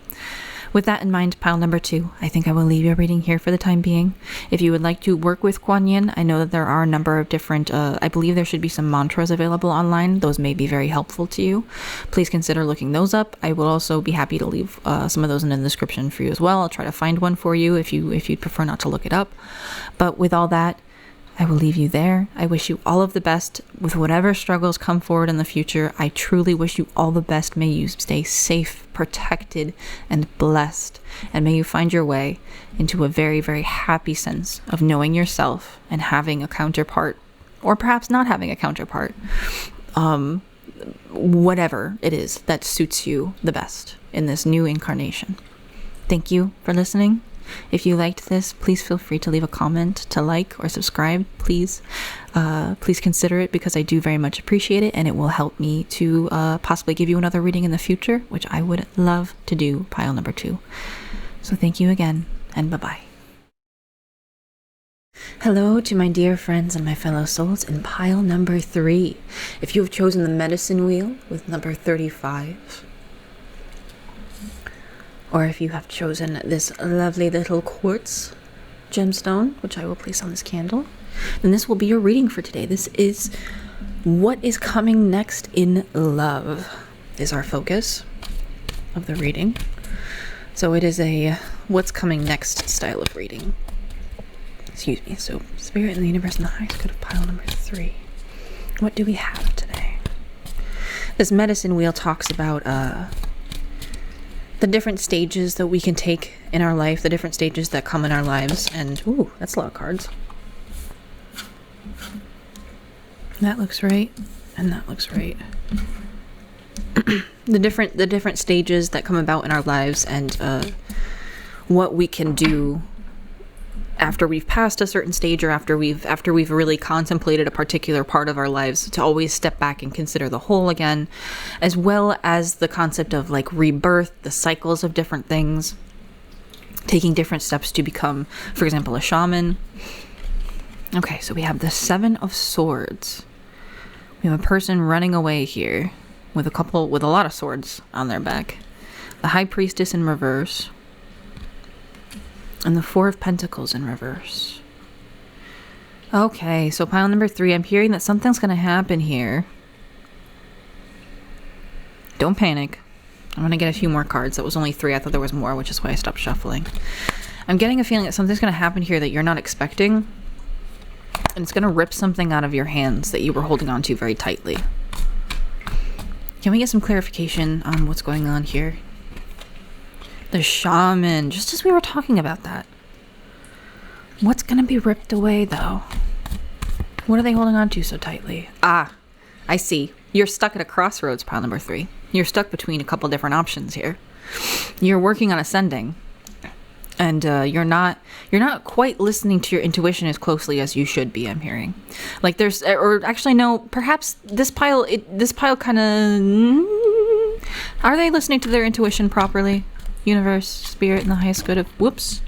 with that in mind, pile number 2, I think I will leave your reading here for the time being. If you would like to work with Kuan Yin, I know that there are a number of different, I believe there should be some mantras available online. Those may be very helpful to you. Please consider looking those up. I will also be happy to leave some of those in the description for you as well. I'll try to find one for you if you'd prefer not to look it up. But with all that, I will leave you there. I wish you all of the best with whatever struggles come forward in the future. I truly wish you all the best. May you stay safe, protected, and blessed. And may you find your way into a very, very happy sense of knowing yourself and having a counterpart, or perhaps not having a counterpart. Whatever it is that suits you the best in this new incarnation. Thank you for listening. If you liked this, please feel free to leave a comment, to like or subscribe, please. Please consider it, because I do very much appreciate it, and it will help me to possibly give you another reading in the future, which I would love to do, pile number 2. So thank you again, and bye-bye. Hello to my dear friends and my fellow souls in pile number 3. If you have chosen the medicine wheel with number 35, or if you have chosen this lovely little quartz gemstone, which I will place on this candle, then this will be your reading for today. This is what is coming next in love is our focus of the reading. So it is a what's coming next style of reading. Excuse me. So Spirit and the Universe and the Highest Good of pile number 3. What do we have today? This medicine wheel talks about the different stages that we can take in our life, the different stages that come in our lives, and ooh, that's a lot of cards. That looks right, and that looks right. the different stages that come about in our lives, and what we can do after we've passed a certain stage, or after we've really contemplated a particular part of our lives, to always step back and consider the whole again, as well as the concept of like rebirth, the cycles of different things, taking different steps to become, for example, a shaman. Okay, so we have the 7 of Swords. We have a person running away here with a lot of swords on their back. The High Priestess in reverse. And the 4 of Pentacles in reverse. Okay, so pile number 3, I'm hearing that something's going to happen here. Don't panic. I'm going to get a few more cards. That was only 3. I thought there was more, which is why I stopped shuffling. I'm getting a feeling that something's going to happen here that you're not expecting. And it's going to rip something out of your hands that you were holding on to very tightly. Can we get some clarification on what's going on here? The Shaman, just as we were talking about that. What's going to be ripped away, though? What are they holding on to so tightly? Ah, I see. You're stuck at a crossroads, pile number 3. You're stuck between a couple different options here. You're working on ascending. And you're not quite listening to your intuition as closely as you should be, I'm hearing. Like there's, or actually no, perhaps this pile kind of, are they listening to their intuition properly? Universe, Spirit, and the Highest Good of, whoops.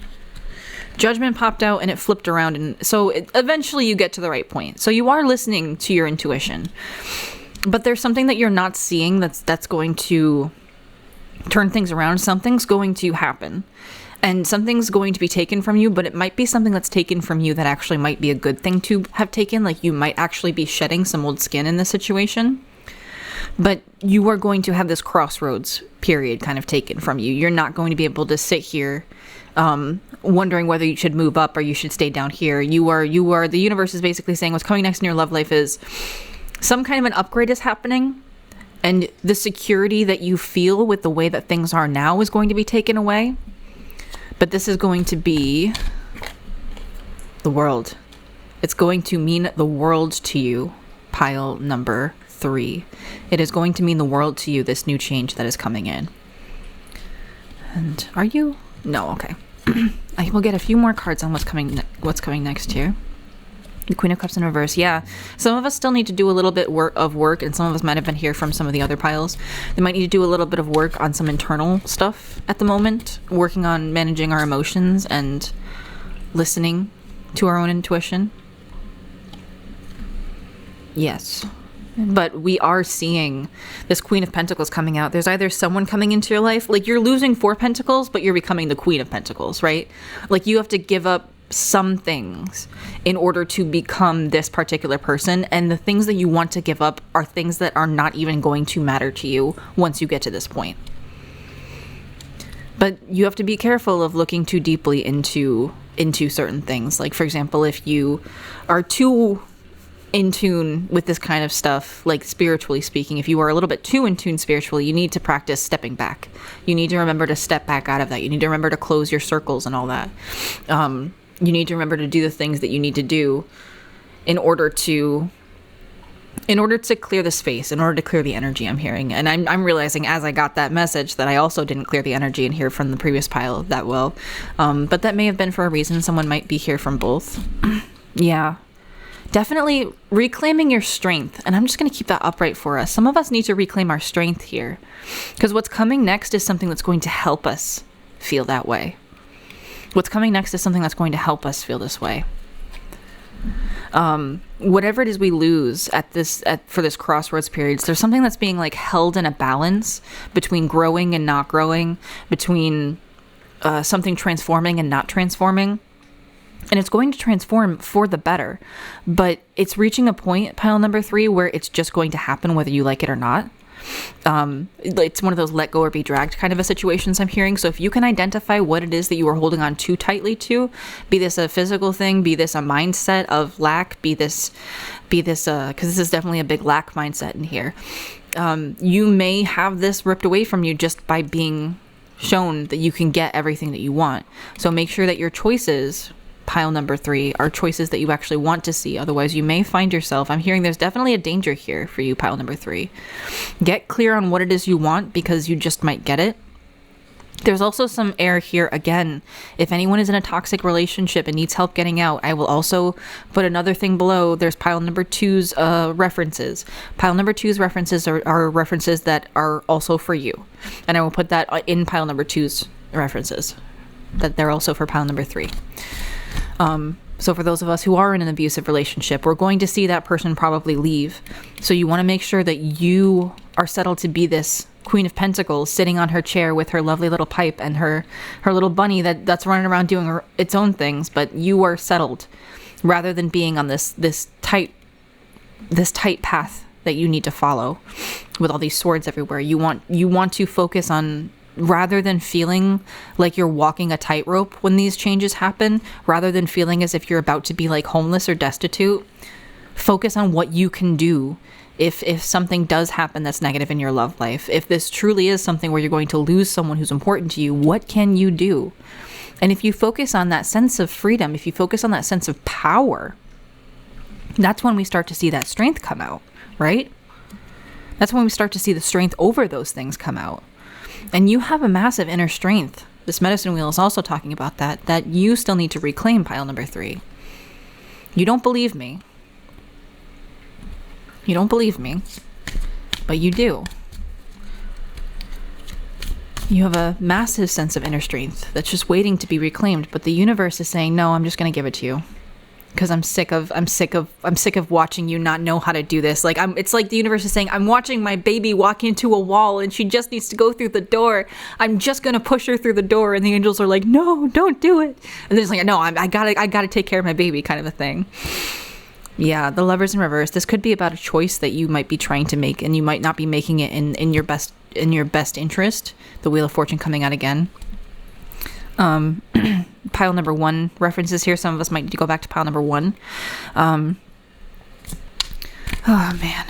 Judgment popped out and it flipped around, and so eventually you get to the right point. So you are listening to your intuition. But there's something that you're not seeing that's going to turn things around. Something's going to happen. And something's going to be taken from you, but it might be something that's taken from you that actually might be a good thing to have taken. Like you might actually be shedding some old skin in this situation. But you are going to have this crossroads period kind of taken from you. You're not going to be able to sit here wondering whether you should move up or you should stay down here. The universe is basically saying what's coming next in your love life is some kind of an upgrade is happening, and the security that you feel with the way that things are now is going to be taken away. But this is going to be the world. It's going to mean the world to you, pile number 3. It is going to mean the world to you, this new change that is coming in. And are you? No, okay. I will get a few more cards on what's coming next here. The Queen of Cups in reverse. Yeah, some of us still need to do a little bit of work, and some of us might have been here from some of the other piles. They might need to do a little bit of work on some internal stuff at the moment, working on managing our emotions and listening to our own intuition. Yes. But we are seeing this Queen of Pentacles coming out. There's either someone coming into your life, like you're losing 4 Pentacles, but you're becoming the Queen of Pentacles, right? Like you have to give up some things in order to become this particular person, and the things that you want to give up are things that are not even going to matter to you once you get to this point. But you have to be careful of looking too deeply into certain things. Like, for example, if you are too in tune with this kind of stuff, like spiritually speaking, if you are a little bit too in tune spiritually, you need to practice stepping back. You need to remember to step back out of that. You need to remember to close your circles and all that. You need to remember to do the things that you need to do in order to clear the space, in order to clear the energy I'm hearing. And I'm realizing as I got that message that I also didn't clear the energy in here from the previous pile that well. But that may have been for a reason. Someone might be here from both. Yeah. Definitely reclaiming your strength. And I'm just going to keep that upright for us. Some of us need to reclaim our strength here, because what's coming next is something that's going to help us feel that way. What's coming next is something that's going to help us feel this way. Whatever it is we lose for this crossroads periods, there's something that's being like held in a balance between growing and not growing, between something transforming and not transforming. And it's going to transform for the better, but it's reaching a point, pile number 3, where it's just going to happen whether you like it or not. It's one of those let go or be dragged kind of a situations I'm hearing. So if you can identify what it is that you are holding on too tightly to, be this a physical thing, be this a mindset of lack, be this because this is definitely a big lack mindset in here. You may have this ripped away from you just by being shown that you can get everything that you want. So make sure that your choices, pile number 3, are choices that you actually want to see. Otherwise, you may find yourself, I'm hearing there's definitely a danger here for you, pile number 3. Get clear on what it is you want, because you just might get it. There's also some air here again. If anyone is in a toxic relationship and needs help getting out, I will also put another thing below. There's pile number 2's references. Pile number 2's references are references that are also for you. And I will put that in pile number 2's references, that they're also for pile number 3. So for those of us who are in an abusive relationship, we're going to see that person probably leave. So you want to make sure that you are settled to be this Queen of Pentacles sitting on her chair with her lovely little pipe and her little bunny that's running around doing its own things, but you are settled rather than being on this tight path that you need to follow with all these swords everywhere. You want to focus on, rather than feeling like you're walking a tightrope when these changes happen, rather than feeling as if you're about to be like homeless or destitute, focus on what you can do if something does happen that's negative in your love life. If this truly is something where you're going to lose someone who's important to you, what can you do? And if you focus on that sense of freedom, if you focus on that sense of power, that's when we start to see that strength come out, right? That's when we start to see the strength over those things come out. And you have a massive inner strength. This medicine wheel is also talking about that you still need to reclaim, pile number 3. You don't believe me. You don't believe me, but you do. You have a massive sense of inner strength that's just waiting to be reclaimed, but the universe is saying, no, I'm just going to give it to you. Because I'm sick of watching you not know how to do this. It's like the universe is saying, I'm watching my baby walk into a wall and she just needs to go through the door. I'm just gonna push her through the door, and the angels are like, no, don't do it. And they're just like, no, I gotta take care of my baby, kind of a thing. Yeah, the Lovers in reverse. This could be about a choice that you might be trying to make, and you might not be making it in your best interest. The Wheel of Fortune coming out again. Pile number 1 references here. Some of us might need to go back to pile number 1. Oh man.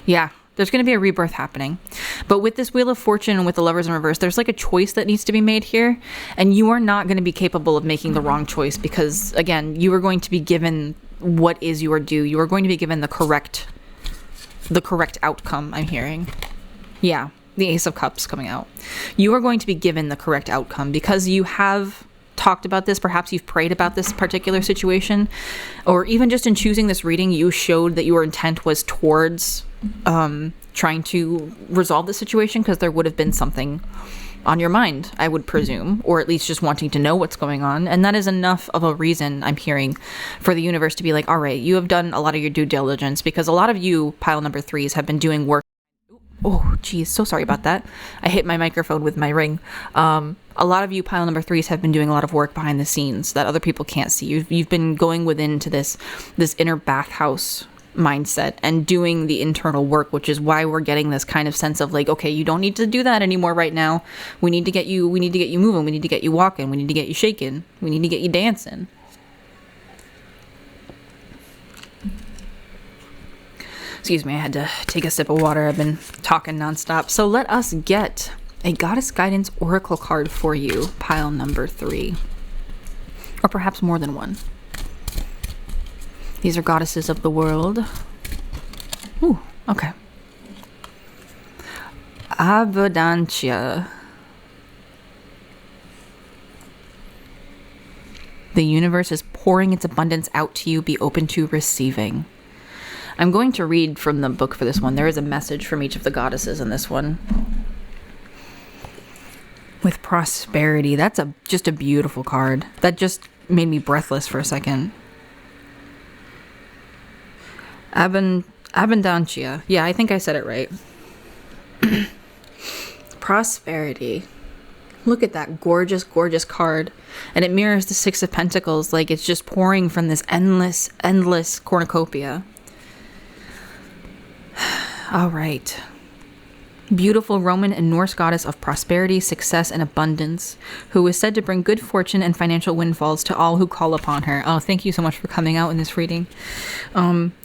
Yeah, there's going to be a rebirth happening. But with this Wheel of Fortune and with the Lovers in reverse, there's like a choice that needs to be made here. And you are not going to be capable of making the wrong choice because, again, you are going to be given what is your due. You are going to be given the correct outcome, I'm hearing. Yeah, the Ace of Cups coming out. You are going to be given the correct outcome because you have talked about this. Perhaps you've prayed about this particular situation, or even just in choosing this reading, you showed that your intent was towards trying to resolve the situation because there would have been something on your mind, I would presume, or at least just wanting to know what's going on. And that is enough of a reason, I'm hearing, for the universe to be like, all right, you have done a lot of your due diligence, because a lot of you, pile number 3s, have been doing work. Oh, geez, so sorry about that. I hit my microphone with my ring. A lot of you, pile number 3s, have been doing a lot of work behind the scenes that other people can't see. You've been going within to this inner bathhouse mindset and doing the internal work, which is why we're getting this kind of sense of like, okay, you don't need to do that anymore right now. We need to get you moving. We need to get you walking. We need to get you shaking. We need to get you dancing. Excuse me, I had to take a sip of water. I've been talking nonstop. So let us get a Goddess Guidance Oracle card for you, pile number 3. Or perhaps more than one. These are goddesses of the world. Ooh, okay. Abundancia. The universe is pouring its abundance out to you. Be open to receiving. I'm going to read from the book for this one. There is a message from each of the goddesses in this one. With prosperity. That's just a beautiful card. That just made me breathless for a second. Abundancia. Yeah, I think I said it right. Prosperity. Look at that gorgeous, gorgeous card. And it mirrors the 6 of Pentacles. Like it's just pouring from this endless, endless cornucopia. All right. Beautiful Roman and Norse goddess of prosperity, success, and abundance, who is said to bring good fortune and financial windfalls to all who call upon her. Oh, thank you so much for coming out in this reading.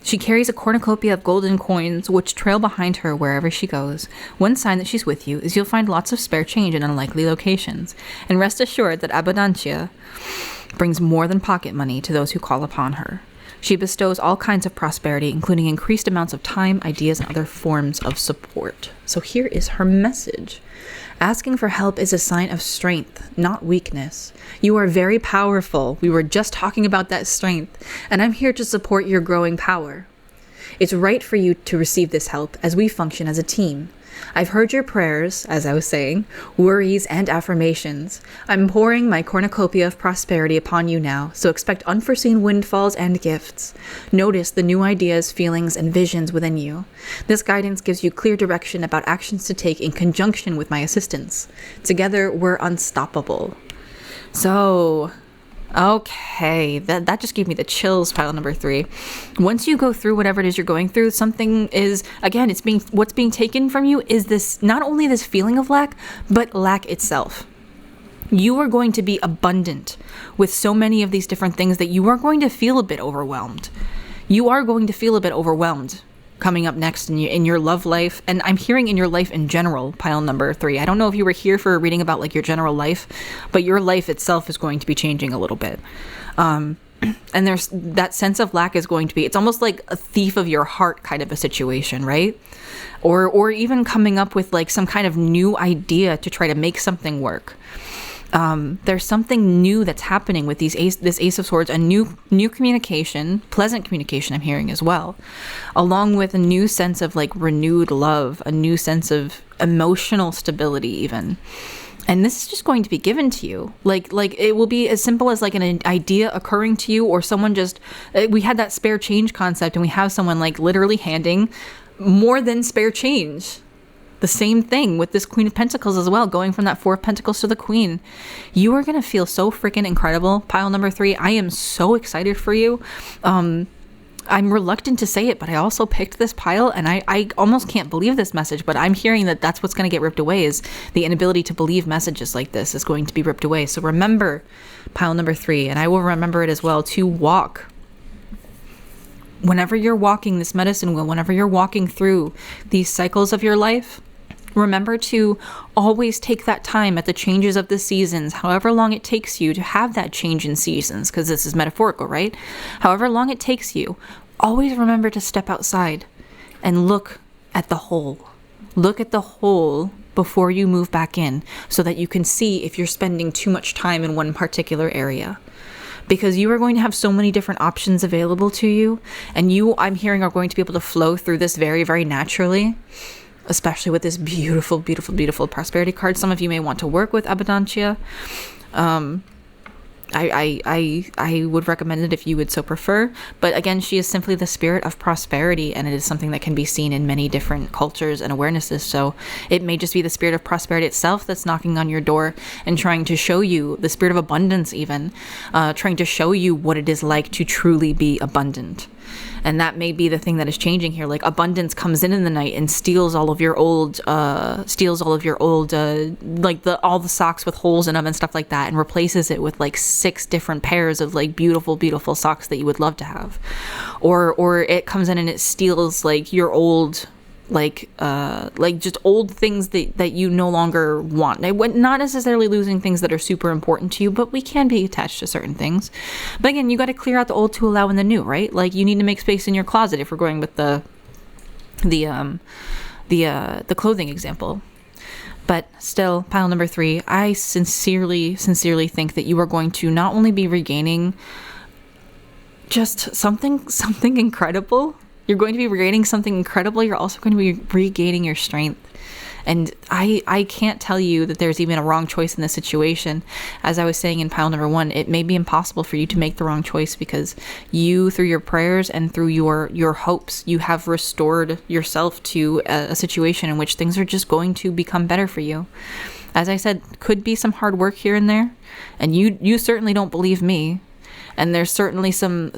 She carries a cornucopia of golden coins, which trail behind her wherever she goes. One sign that she's with you is you'll find lots of spare change in unlikely locations. And rest assured that Abundancia brings more than pocket money to those who call upon her. She bestows all kinds of prosperity, including increased amounts of time, ideas, and other forms of support. So here is her message. Asking for help is a sign of strength, not weakness. You are very powerful. We were just talking about that strength, and I'm here to support your growing power. It's right for you to receive this help as we function as a team. I've heard your prayers, as I was saying, worries, and affirmations. I'm pouring my cornucopia of prosperity upon you now, so expect unforeseen windfalls and gifts. Notice the new ideas, feelings, and visions within you. This guidance gives you clear direction about actions to take in conjunction with my assistance. Together, we're unstoppable. So, okay, that just gave me the chills, pile number 3. Once you go through whatever it is you're going through, something is, again, what's being taken from you is this, not only this feeling of lack, but lack itself. You are going to be abundant with so many of these different things that you are going to feel a bit overwhelmed. You are going to feel a bit overwhelmed coming up next in your love life, and I'm hearing in your life in general, pile number 3. I don't know if you were here for a reading about like your general life, but your life itself is going to be changing a little bit. And there's that sense of lack is going to be, it's almost like a thief of your heart kind of a situation, right? Or even coming up with like some kind of new idea to try to make something work. There's something new that's happening with this Ace of Swords, a new communication, pleasant communication I'm hearing as well, along with a new sense of like renewed love, a new sense of emotional stability even. And this is just going to be given to you. Like it will be as simple as like an idea occurring to you, or someone just, we had that spare change concept, and we have someone like literally handing more than spare change. The same thing with this Queen of Pentacles as well, going from that Four of Pentacles to the Queen. You are going to feel so freaking incredible. Pile number 3, I am so excited for you. I'm reluctant to say it, but I also picked this pile, and I almost can't believe this message, but I'm hearing that that's what's going to get ripped away, is the inability to believe messages like this is going to be ripped away. So remember, pile number 3, and I will remember it as well, to walk. Whenever you're walking this medicine wheel, whenever you're walking through these cycles of your life, remember to always take that time at the changes of the seasons, however long it takes you to have that change in seasons, because this is metaphorical, right? However long it takes you, always remember to step outside and look at the whole. Look at the whole before you move back in, so that you can see if you're spending too much time in one particular area. Because you are going to have so many different options available to you, and you, I'm hearing, are going to be able to flow through this very, very naturally. Especially with this beautiful, beautiful, beautiful prosperity card. Some of you may want to work with Abundancia. I would recommend it if you would so prefer. But again, she is simply the spirit of prosperity, and it is something that can be seen in many different cultures and awarenesses. So it may just be the spirit of prosperity itself that's knocking on your door and trying to show you, the spirit of abundance even, trying to show you what it is like to truly be abundant. And that may be the thing that is changing here. Like, abundance comes in the night and steals all of your old, like all the socks with holes in them and stuff like that, and replaces it with like 6 different pairs of like beautiful, beautiful socks that you would love to have. Or it comes in and it steals like your old, like just old things that you no longer want. Not necessarily losing things that are super important to you, but we can be attached to certain things. But again, you got to clear out the old to allow in the new, right? Like, you need to make space in your closet, if we're going with the clothing example. But still, pile number 3, I sincerely think that you are going to not only be regaining just something incredible. You're going to be regaining something incredible. You're also going to be regaining your strength. And I can't tell you that there's even a wrong choice in this situation. As I was saying in pile number 1, it may be impossible for you to make the wrong choice, because you, through your prayers and through your hopes, you have restored yourself to a situation in which things are just going to become better for you. As I said, could be some hard work here and there. And you certainly don't believe me. And there's certainly some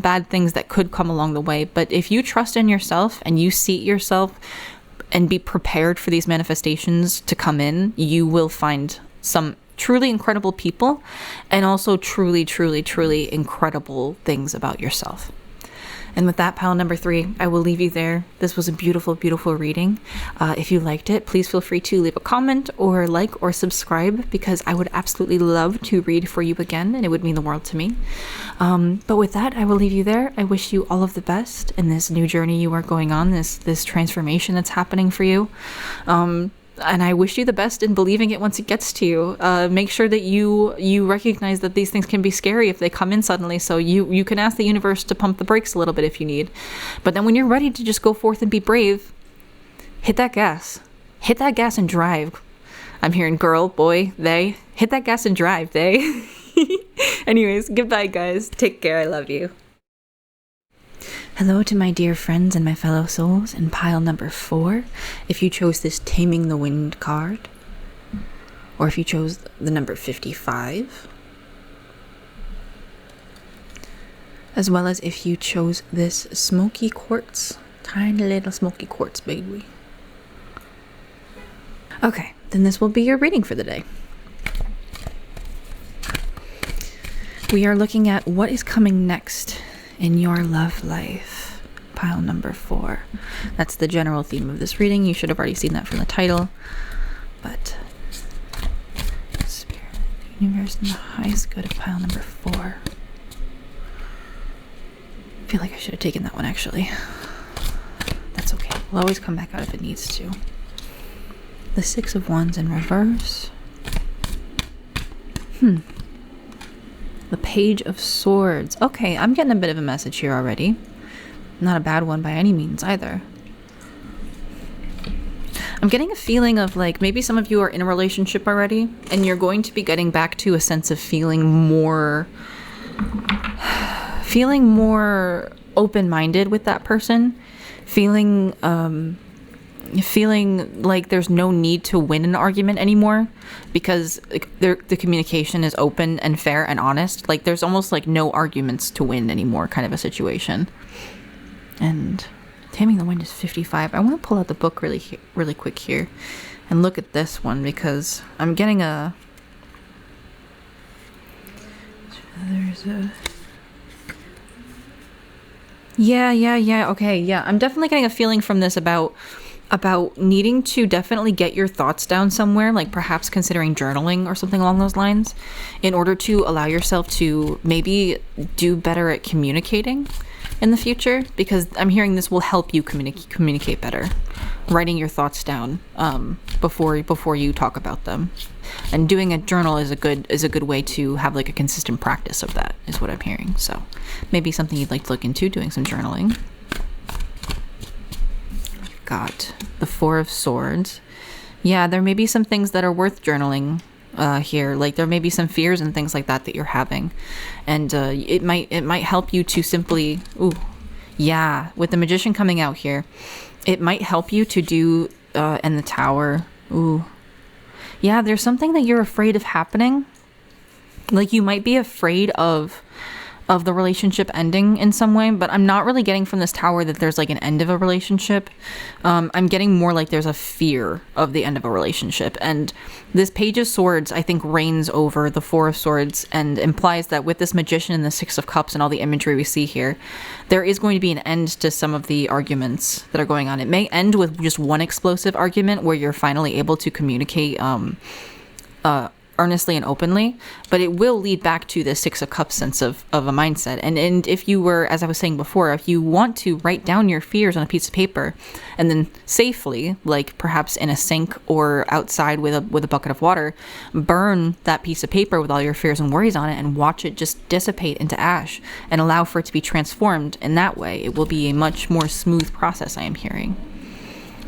bad things that could come along the way. But if you trust in yourself and you seat yourself and be prepared for these manifestations to come in, you will find some truly incredible people, and also truly, truly, truly incredible things about yourself. And with that, pile number 3, I will leave you there. This was a beautiful, beautiful reading. If you liked it, please feel free to leave a comment or like or subscribe, because I would absolutely love to read for you again, and it would mean the world to me. But with that, I will leave you there. I wish you all of the best in this new journey you are going on, this transformation that's happening for you. And I wish you the best in believing it once it gets to you. Make sure that you recognize that these things can be scary if they come in suddenly. So you can ask the universe to pump the brakes a little bit if you need. But then when you're ready to just go forth and be brave, hit that gas. Hit that gas and drive. I'm hearing girl, boy, they. Hit that gas and drive, they. Anyways, goodbye, guys. Take care. I love you. Hello to my dear friends and my fellow souls in pile number 4. If you chose this Taming the Wind card, or if you chose the number 55, as well as if you chose this Smoky Quartz, tiny little Smoky Quartz baby. Okay, then this will be your reading for the day. We are looking at what is coming next in your love life, pile number 4. That's the general theme of this reading. You should have already seen that from the title. But Spirit, Universe, and the highest good of pile number 4. I feel like I should have taken that one, actually. That's okay. We'll always come back out if it needs to. The 6 of Wands in reverse. The Page of Swords. Okay, I'm getting a bit of a message here already. Not a bad one by any means either. I'm getting a feeling of like maybe some of you are in a relationship already, and you're going to be getting back to a sense of feeling more open-minded with that person, feeling feeling like there's no need to win an argument anymore because the communication is open and fair and honest. Like there's almost like no arguments to win anymore kind of a situation. And Taming the Wind is 55. I want to pull out the book really quick here and look at this one because I'm getting a... There's a... Yeah. Okay, yeah. I'm definitely getting a feeling from this about needing to definitely get your thoughts down somewhere, like perhaps considering journaling or something along those lines, in order to allow yourself to maybe do better at communicating in the future, because I'm hearing this will help you communicate better. Writing your thoughts down before you talk about them. And doing a journal is a good way to have like a consistent practice of that, is what I'm hearing. So maybe something you'd like to look into, doing some journaling. Got the Four of Swords. Yeah, there may be some things that are worth journaling here. Like there may be some fears and things like that you're having, and it might help you to simply with the Magician coming out here, it might help you to do and the Tower. Yeah, there's something that you're afraid of happening. Like you might be afraid of the relationship ending in some way, but I'm not really getting from this Tower that there's like an end of a relationship. I'm getting more like there's a fear of the end of a relationship. And this Page of Swords, I think, reigns over the Four of Swords and implies that with this Magician and the Six of Cups and all the imagery we see here, there is going to be an end to some of the arguments that are going on. It may end with just one explosive argument where you're finally able to communicate earnestly and openly, but it will lead back to the Six of Cups sense of a mindset. And if you were, as I was saying before, if you want to write down your fears on a piece of paper and then safely, like perhaps in a sink or outside with a bucket of water, burn that piece of paper with all your fears and worries on it and watch it just dissipate into ash and allow for it to be transformed in that way, it will be a much more smooth process, I am hearing.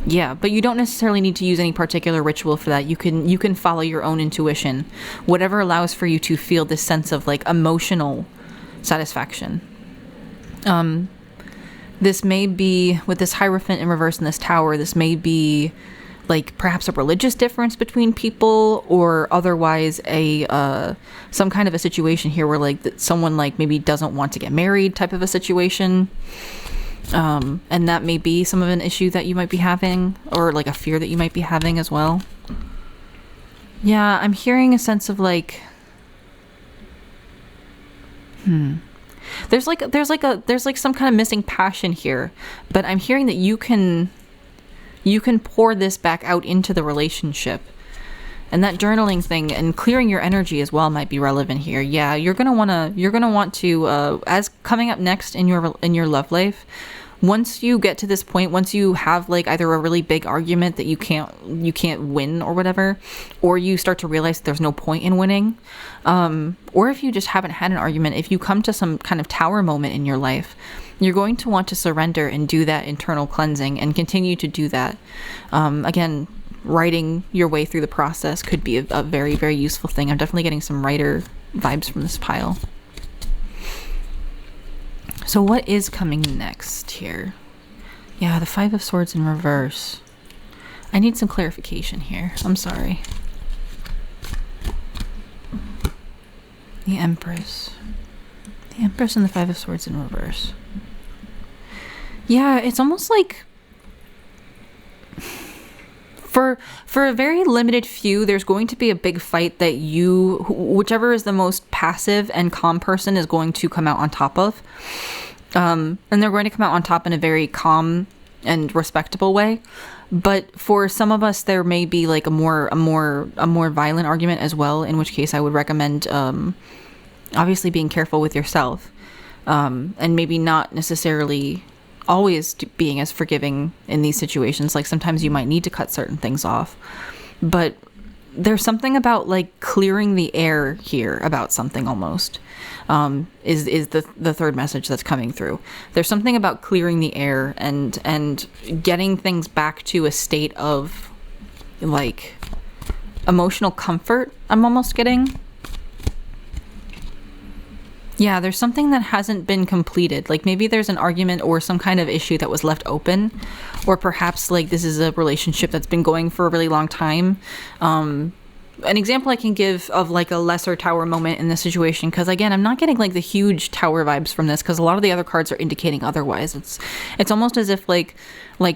Yeah, but you don't necessarily need to use any particular ritual for that. You can follow your own intuition, whatever allows for you to feel this sense of like emotional satisfaction. This may be, with this Hierophant in reverse in this Tower, this may be like perhaps a religious difference between people, or otherwise a some kind of a situation here where like someone like maybe doesn't want to get married type of a situation. And that may be some of an issue that you might be having, or like a fear that you might be having as well. Yeah, I'm hearing a sense of like, there's like some kind of missing passion here, but I'm hearing that you can pour this back out into the relationship. And that journaling thing and clearing your energy as well might be relevant here. Yeah, you're gonna want to as coming up next in your love life. Once you get to this point, once you have like either a really big argument that you can't win or whatever, or you start to realize that there's no point in winning, or if you just haven't had an argument, if you come to some kind of Tower moment in your life, you're going to want to surrender and do that internal cleansing and continue to do that. Again, writing your way through the process could be a very, very useful thing. I'm definitely getting some writer vibes from this pile. So what is coming next here? Yeah, the Five of Swords in reverse. I need some clarification here. I'm sorry. The Empress. The Empress and the Five of Swords in reverse. Yeah, it's almost like for a very limited few, there's going to be a big fight that whichever is the most passive and calm person is going to come out on top of. And they're going to come out on top in a very calm and respectable way. But for some of us, there may be like a more violent argument as well, in which case I would recommend obviously being careful with yourself, and maybe not necessarily always being as forgiving in these situations. Like sometimes you might need to cut certain things off, but there's something about like clearing the air here about something almost, is the third message that's coming through. There's something about clearing the air and getting things back to a state of like emotional comfort. I'm almost getting. Yeah, there's something that hasn't been completed. Like maybe there's an argument or some kind of issue that was left open, or perhaps like this is a relationship that's been going for a really long time. An example I can give of like a lesser tower moment in this situation, because again, I'm not getting like the huge tower vibes from this, because a lot of the other cards are indicating otherwise. It's almost as if like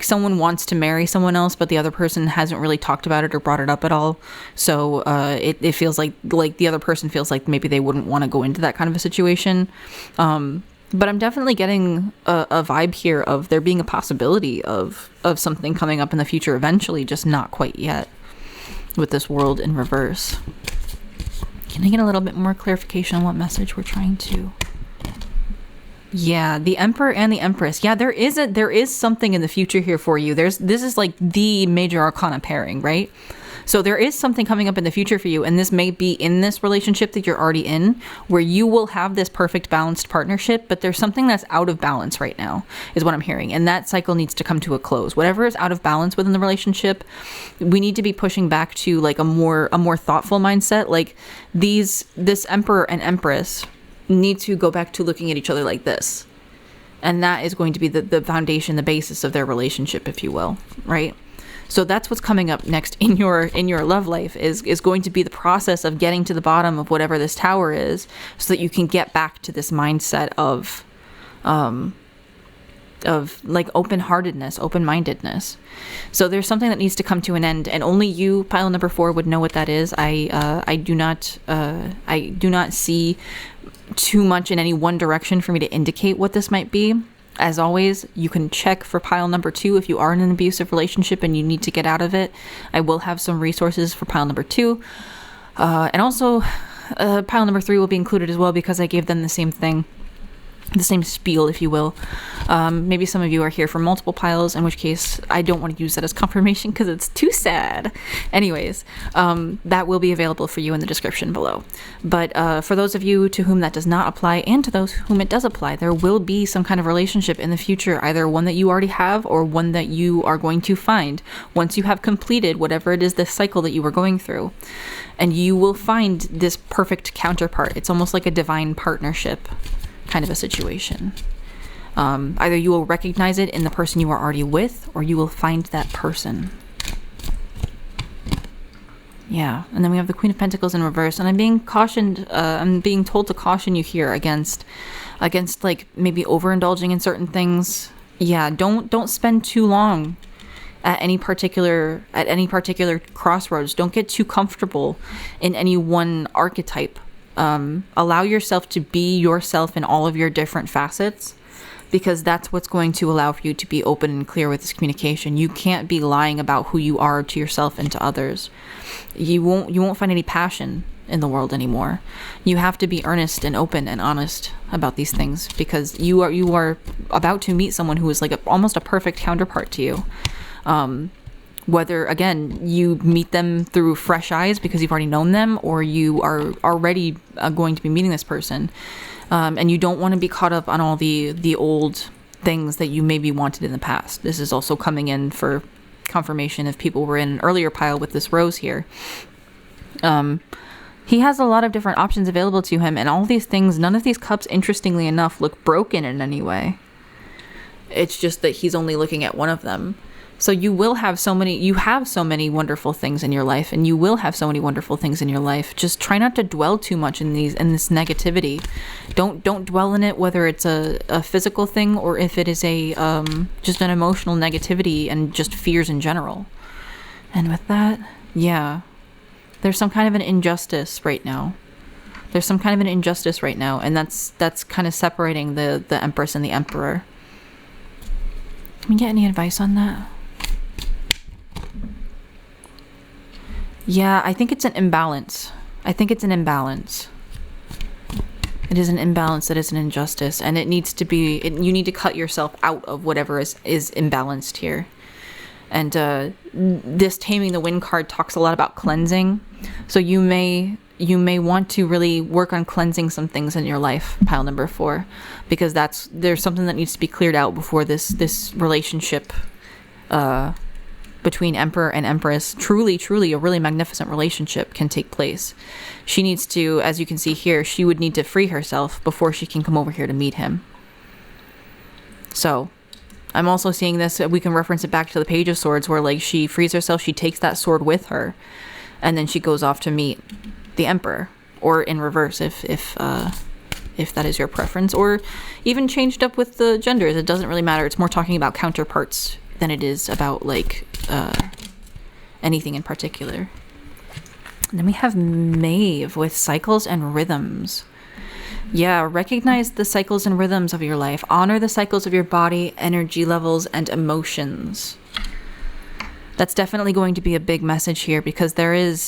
someone wants to marry someone else, but the other person hasn't really talked about it or brought it up at all. So it feels like the other person feels like maybe they wouldn't want to go into that kind of a situation. But I'm definitely getting a vibe here of there being a possibility of something coming up in the future eventually, just not quite yet, with this world in reverse. Can I get a little bit more clarification on what message we're trying to... Yeah, the Emperor and the Empress. Yeah, there is something in the future here for you. This is like the major arcana pairing, right? So there is something coming up in the future for you, and this may be in this relationship that you're already in, where you will have this perfect balanced partnership, but there's something that's out of balance right now, is what I'm hearing. And that cycle needs to come to a close. Whatever is out of balance within the relationship, we need to be pushing back to like a more thoughtful mindset. Like this Emperor and Empress need to go back to looking at each other like this. And that is going to be the foundation, the basis of their relationship, if you will, right? So that's what's coming up next in your love life is going to be the process of getting to the bottom of whatever this tower is, so that you can get back to this mindset of like open-heartedness, open-mindedness. So there's something that needs to come to an end, and only you, pile number 4, would know what that is. I do not see too much in any one direction for me to indicate what this might be. As always, you can check for pile number 2 if you are in an abusive relationship and you need to get out of it. I will have some resources for pile number 2. And also, pile number 3 will be included as well, because I gave them the same thing. The same spiel, if you will. Maybe some of you are here for multiple piles, in which case I don't want to use that as confirmation because it's too sad. Anyways, that will be available for you in the description below. But for those of you to whom that does not apply, and to those whom it does apply, there will be some kind of relationship in the future, either one that you already have or one that you are going to find once you have completed whatever it is, this cycle that you were going through. And you will find this perfect counterpart. It's almost like a divine partnership kind of a situation. Either you will recognize it in the person you are already with, or you will find that person. Yeah, and then we have the Queen of Pentacles in reverse, and I'm being cautioned, I'm being told to caution you here against like maybe overindulging in certain things. Yeah, don't spend too long at any particular crossroads. Don't get too comfortable in any one archetype. Allow yourself to be yourself in all of your different facets, because that's what's going to allow for you to be open and clear with this communication. You can't be lying about who you are to yourself and to others. You won't find any passion in the world anymore. You have to be earnest and open and honest about these things, because you are about to meet someone who is like almost a perfect counterpart to you. Whether, again, you meet them through fresh eyes because you've already known them, or you are already going to be meeting this person, and you don't want to be caught up on all the old things that you maybe wanted in the past. This is also coming in for confirmation if people were in an earlier pile with this rose here. He has a lot of different options available to him, and all these things, none of these cups, interestingly enough, look broken in any way. It's just that he's only looking at one of them. So you have so many wonderful things in your life, and you will have so many wonderful things in your life. Just try not to dwell too much in this negativity. Don't dwell in it, whether it's a physical thing or if it is just an emotional negativity and just fears in general. And with that, yeah, there's some kind of an injustice right now. And that's kind of separating the Empress and the Emperor. Can we get any advice on that? Yeah, I think it's an imbalance. It is an imbalance. That is an injustice, and it needs to be, you need to cut yourself out of whatever is imbalanced here. And this Taming the Wind card talks a lot about cleansing. So you may want to really work on cleansing some things in your life, pile number 4, because there's something that needs to be cleared out before this relationship between Emperor and Empress, truly a really magnificent relationship can take place. She needs to, as you can see here, she would need to free herself before she can come over here to meet him. So I'm also seeing this, we can reference it back to the Page of Swords, where like she frees herself, she takes that sword with her, and then she goes off to meet the Emperor, or in reverse if that is your preference, or even changed up with the genders. It doesn't really matter. It's more talking about counterparts than it is about like anything in particular. And then we have Maeve with cycles and rhythms. Yeah, recognize the cycles and rhythms of your life. Honor the cycles of your body, energy levels, and emotions. That's definitely going to be a big message here, because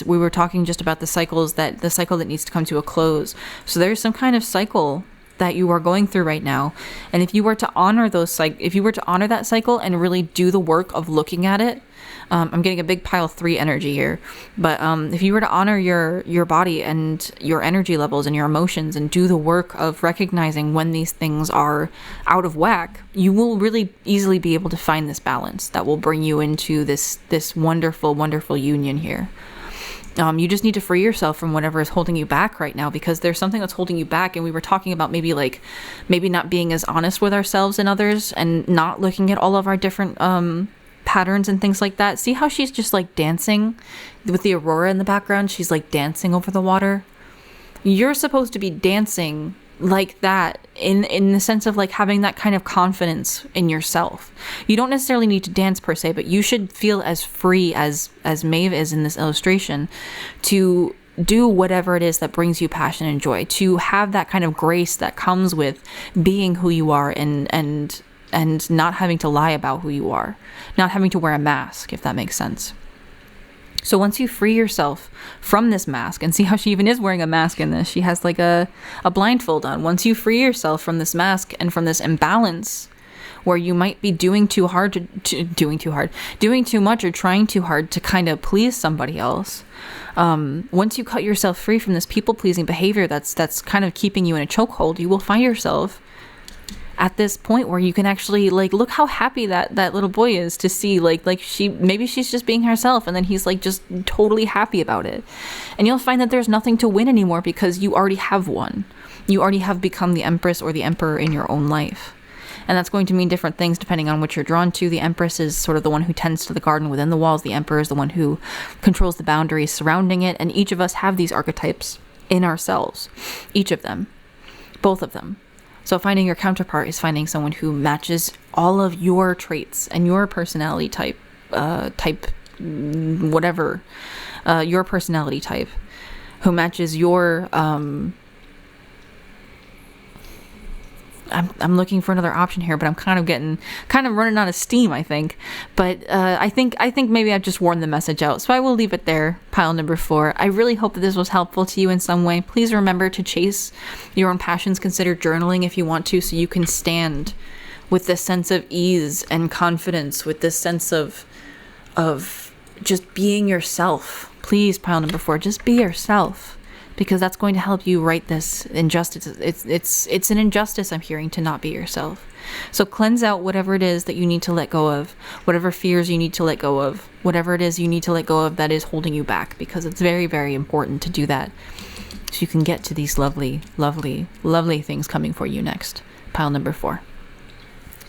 we were talking just about the cycle that needs to come to a close. So there's some kind of cycle that you are going through right now. And if you were to honor that cycle and really do the work of looking at it, I'm getting a big pile 3 energy here, but if you were to honor your body and your energy levels and your emotions and do the work of recognizing when these things are out of whack, you will really easily be able to find this balance that will bring you into this wonderful union here. You just need to free yourself from whatever is holding you back right now, because there's something that's holding you back. And we were talking about maybe not being as honest with ourselves and others, and not looking at all of our different patterns and things like that. See how she's just like dancing with the aurora in the background? She's like dancing over the water. You're supposed to be dancing like that in the sense of like having that kind of confidence in yourself. You don't necessarily need to dance per se, but you should feel as free as Maeve is in this illustration to do whatever it is that brings you passion and joy, to have that kind of grace that comes with being who you are and not having to lie about who you are, not having to wear a mask, if that makes sense. So once you free yourself from this mask, and see how she even is wearing a mask in this, she has like a blindfold on. Once you free yourself from this mask and from this imbalance where you might be doing too much or trying too hard to kind of please somebody else, once you cut yourself free from this people-pleasing behavior that's kind of keeping you in a chokehold, you will find yourself at this point where you can actually like look how happy that little boy is to see she's just being herself, and then he's like just totally happy about it. And you'll find that there's nothing to win anymore, because you already have won. You already have become the Empress or the Emperor in your own life. And that's going to mean different things depending on what you're drawn to. The Empress is sort of the one who tends to the garden within the walls. The Emperor is the one who controls the boundaries surrounding it. And each of us have these archetypes in ourselves. Each of them. Both of them. So finding your counterpart is finding someone who matches all of your traits and your personality type, your personality type, who matches your, I'm looking for another option here, but I'm kind of running out of steam, I think. But I think maybe I've just worn the message out. So I will leave it there, pile number 4. I really hope that this was helpful to you in some way. Please remember to chase your own passions. Consider journaling if you want to, so you can stand with this sense of ease and confidence, with this sense of just being yourself. Please, pile number 4, just be yourself. Because that's going to help you right this injustice. It's an injustice, I'm hearing, to not be yourself. So cleanse out whatever it is that you need to let go of, whatever fears you need to let go of, whatever it is you need to let go of that is holding you back, because it's very, very important to do that so you can get to these lovely, lovely, lovely things coming for you next. Pile number 4.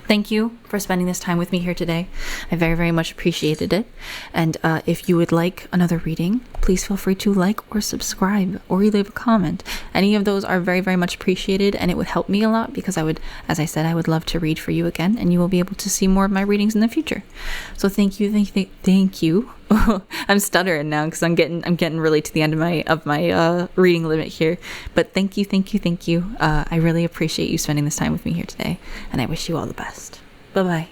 Thank you for spending this time with me here today. I very, very much appreciated it. And if you would like another reading, please feel free to like or subscribe or leave a comment. Any of those are very, very much appreciated, and it would help me a lot, because I would, as I said, I would love to read for you again, and you will be able to see more of my readings in the future. So thank you. I'm stuttering now because I'm getting really to the end of my reading limit here. But thank you. I really appreciate you spending this time with me here today, and I wish you all the best. Bye-bye.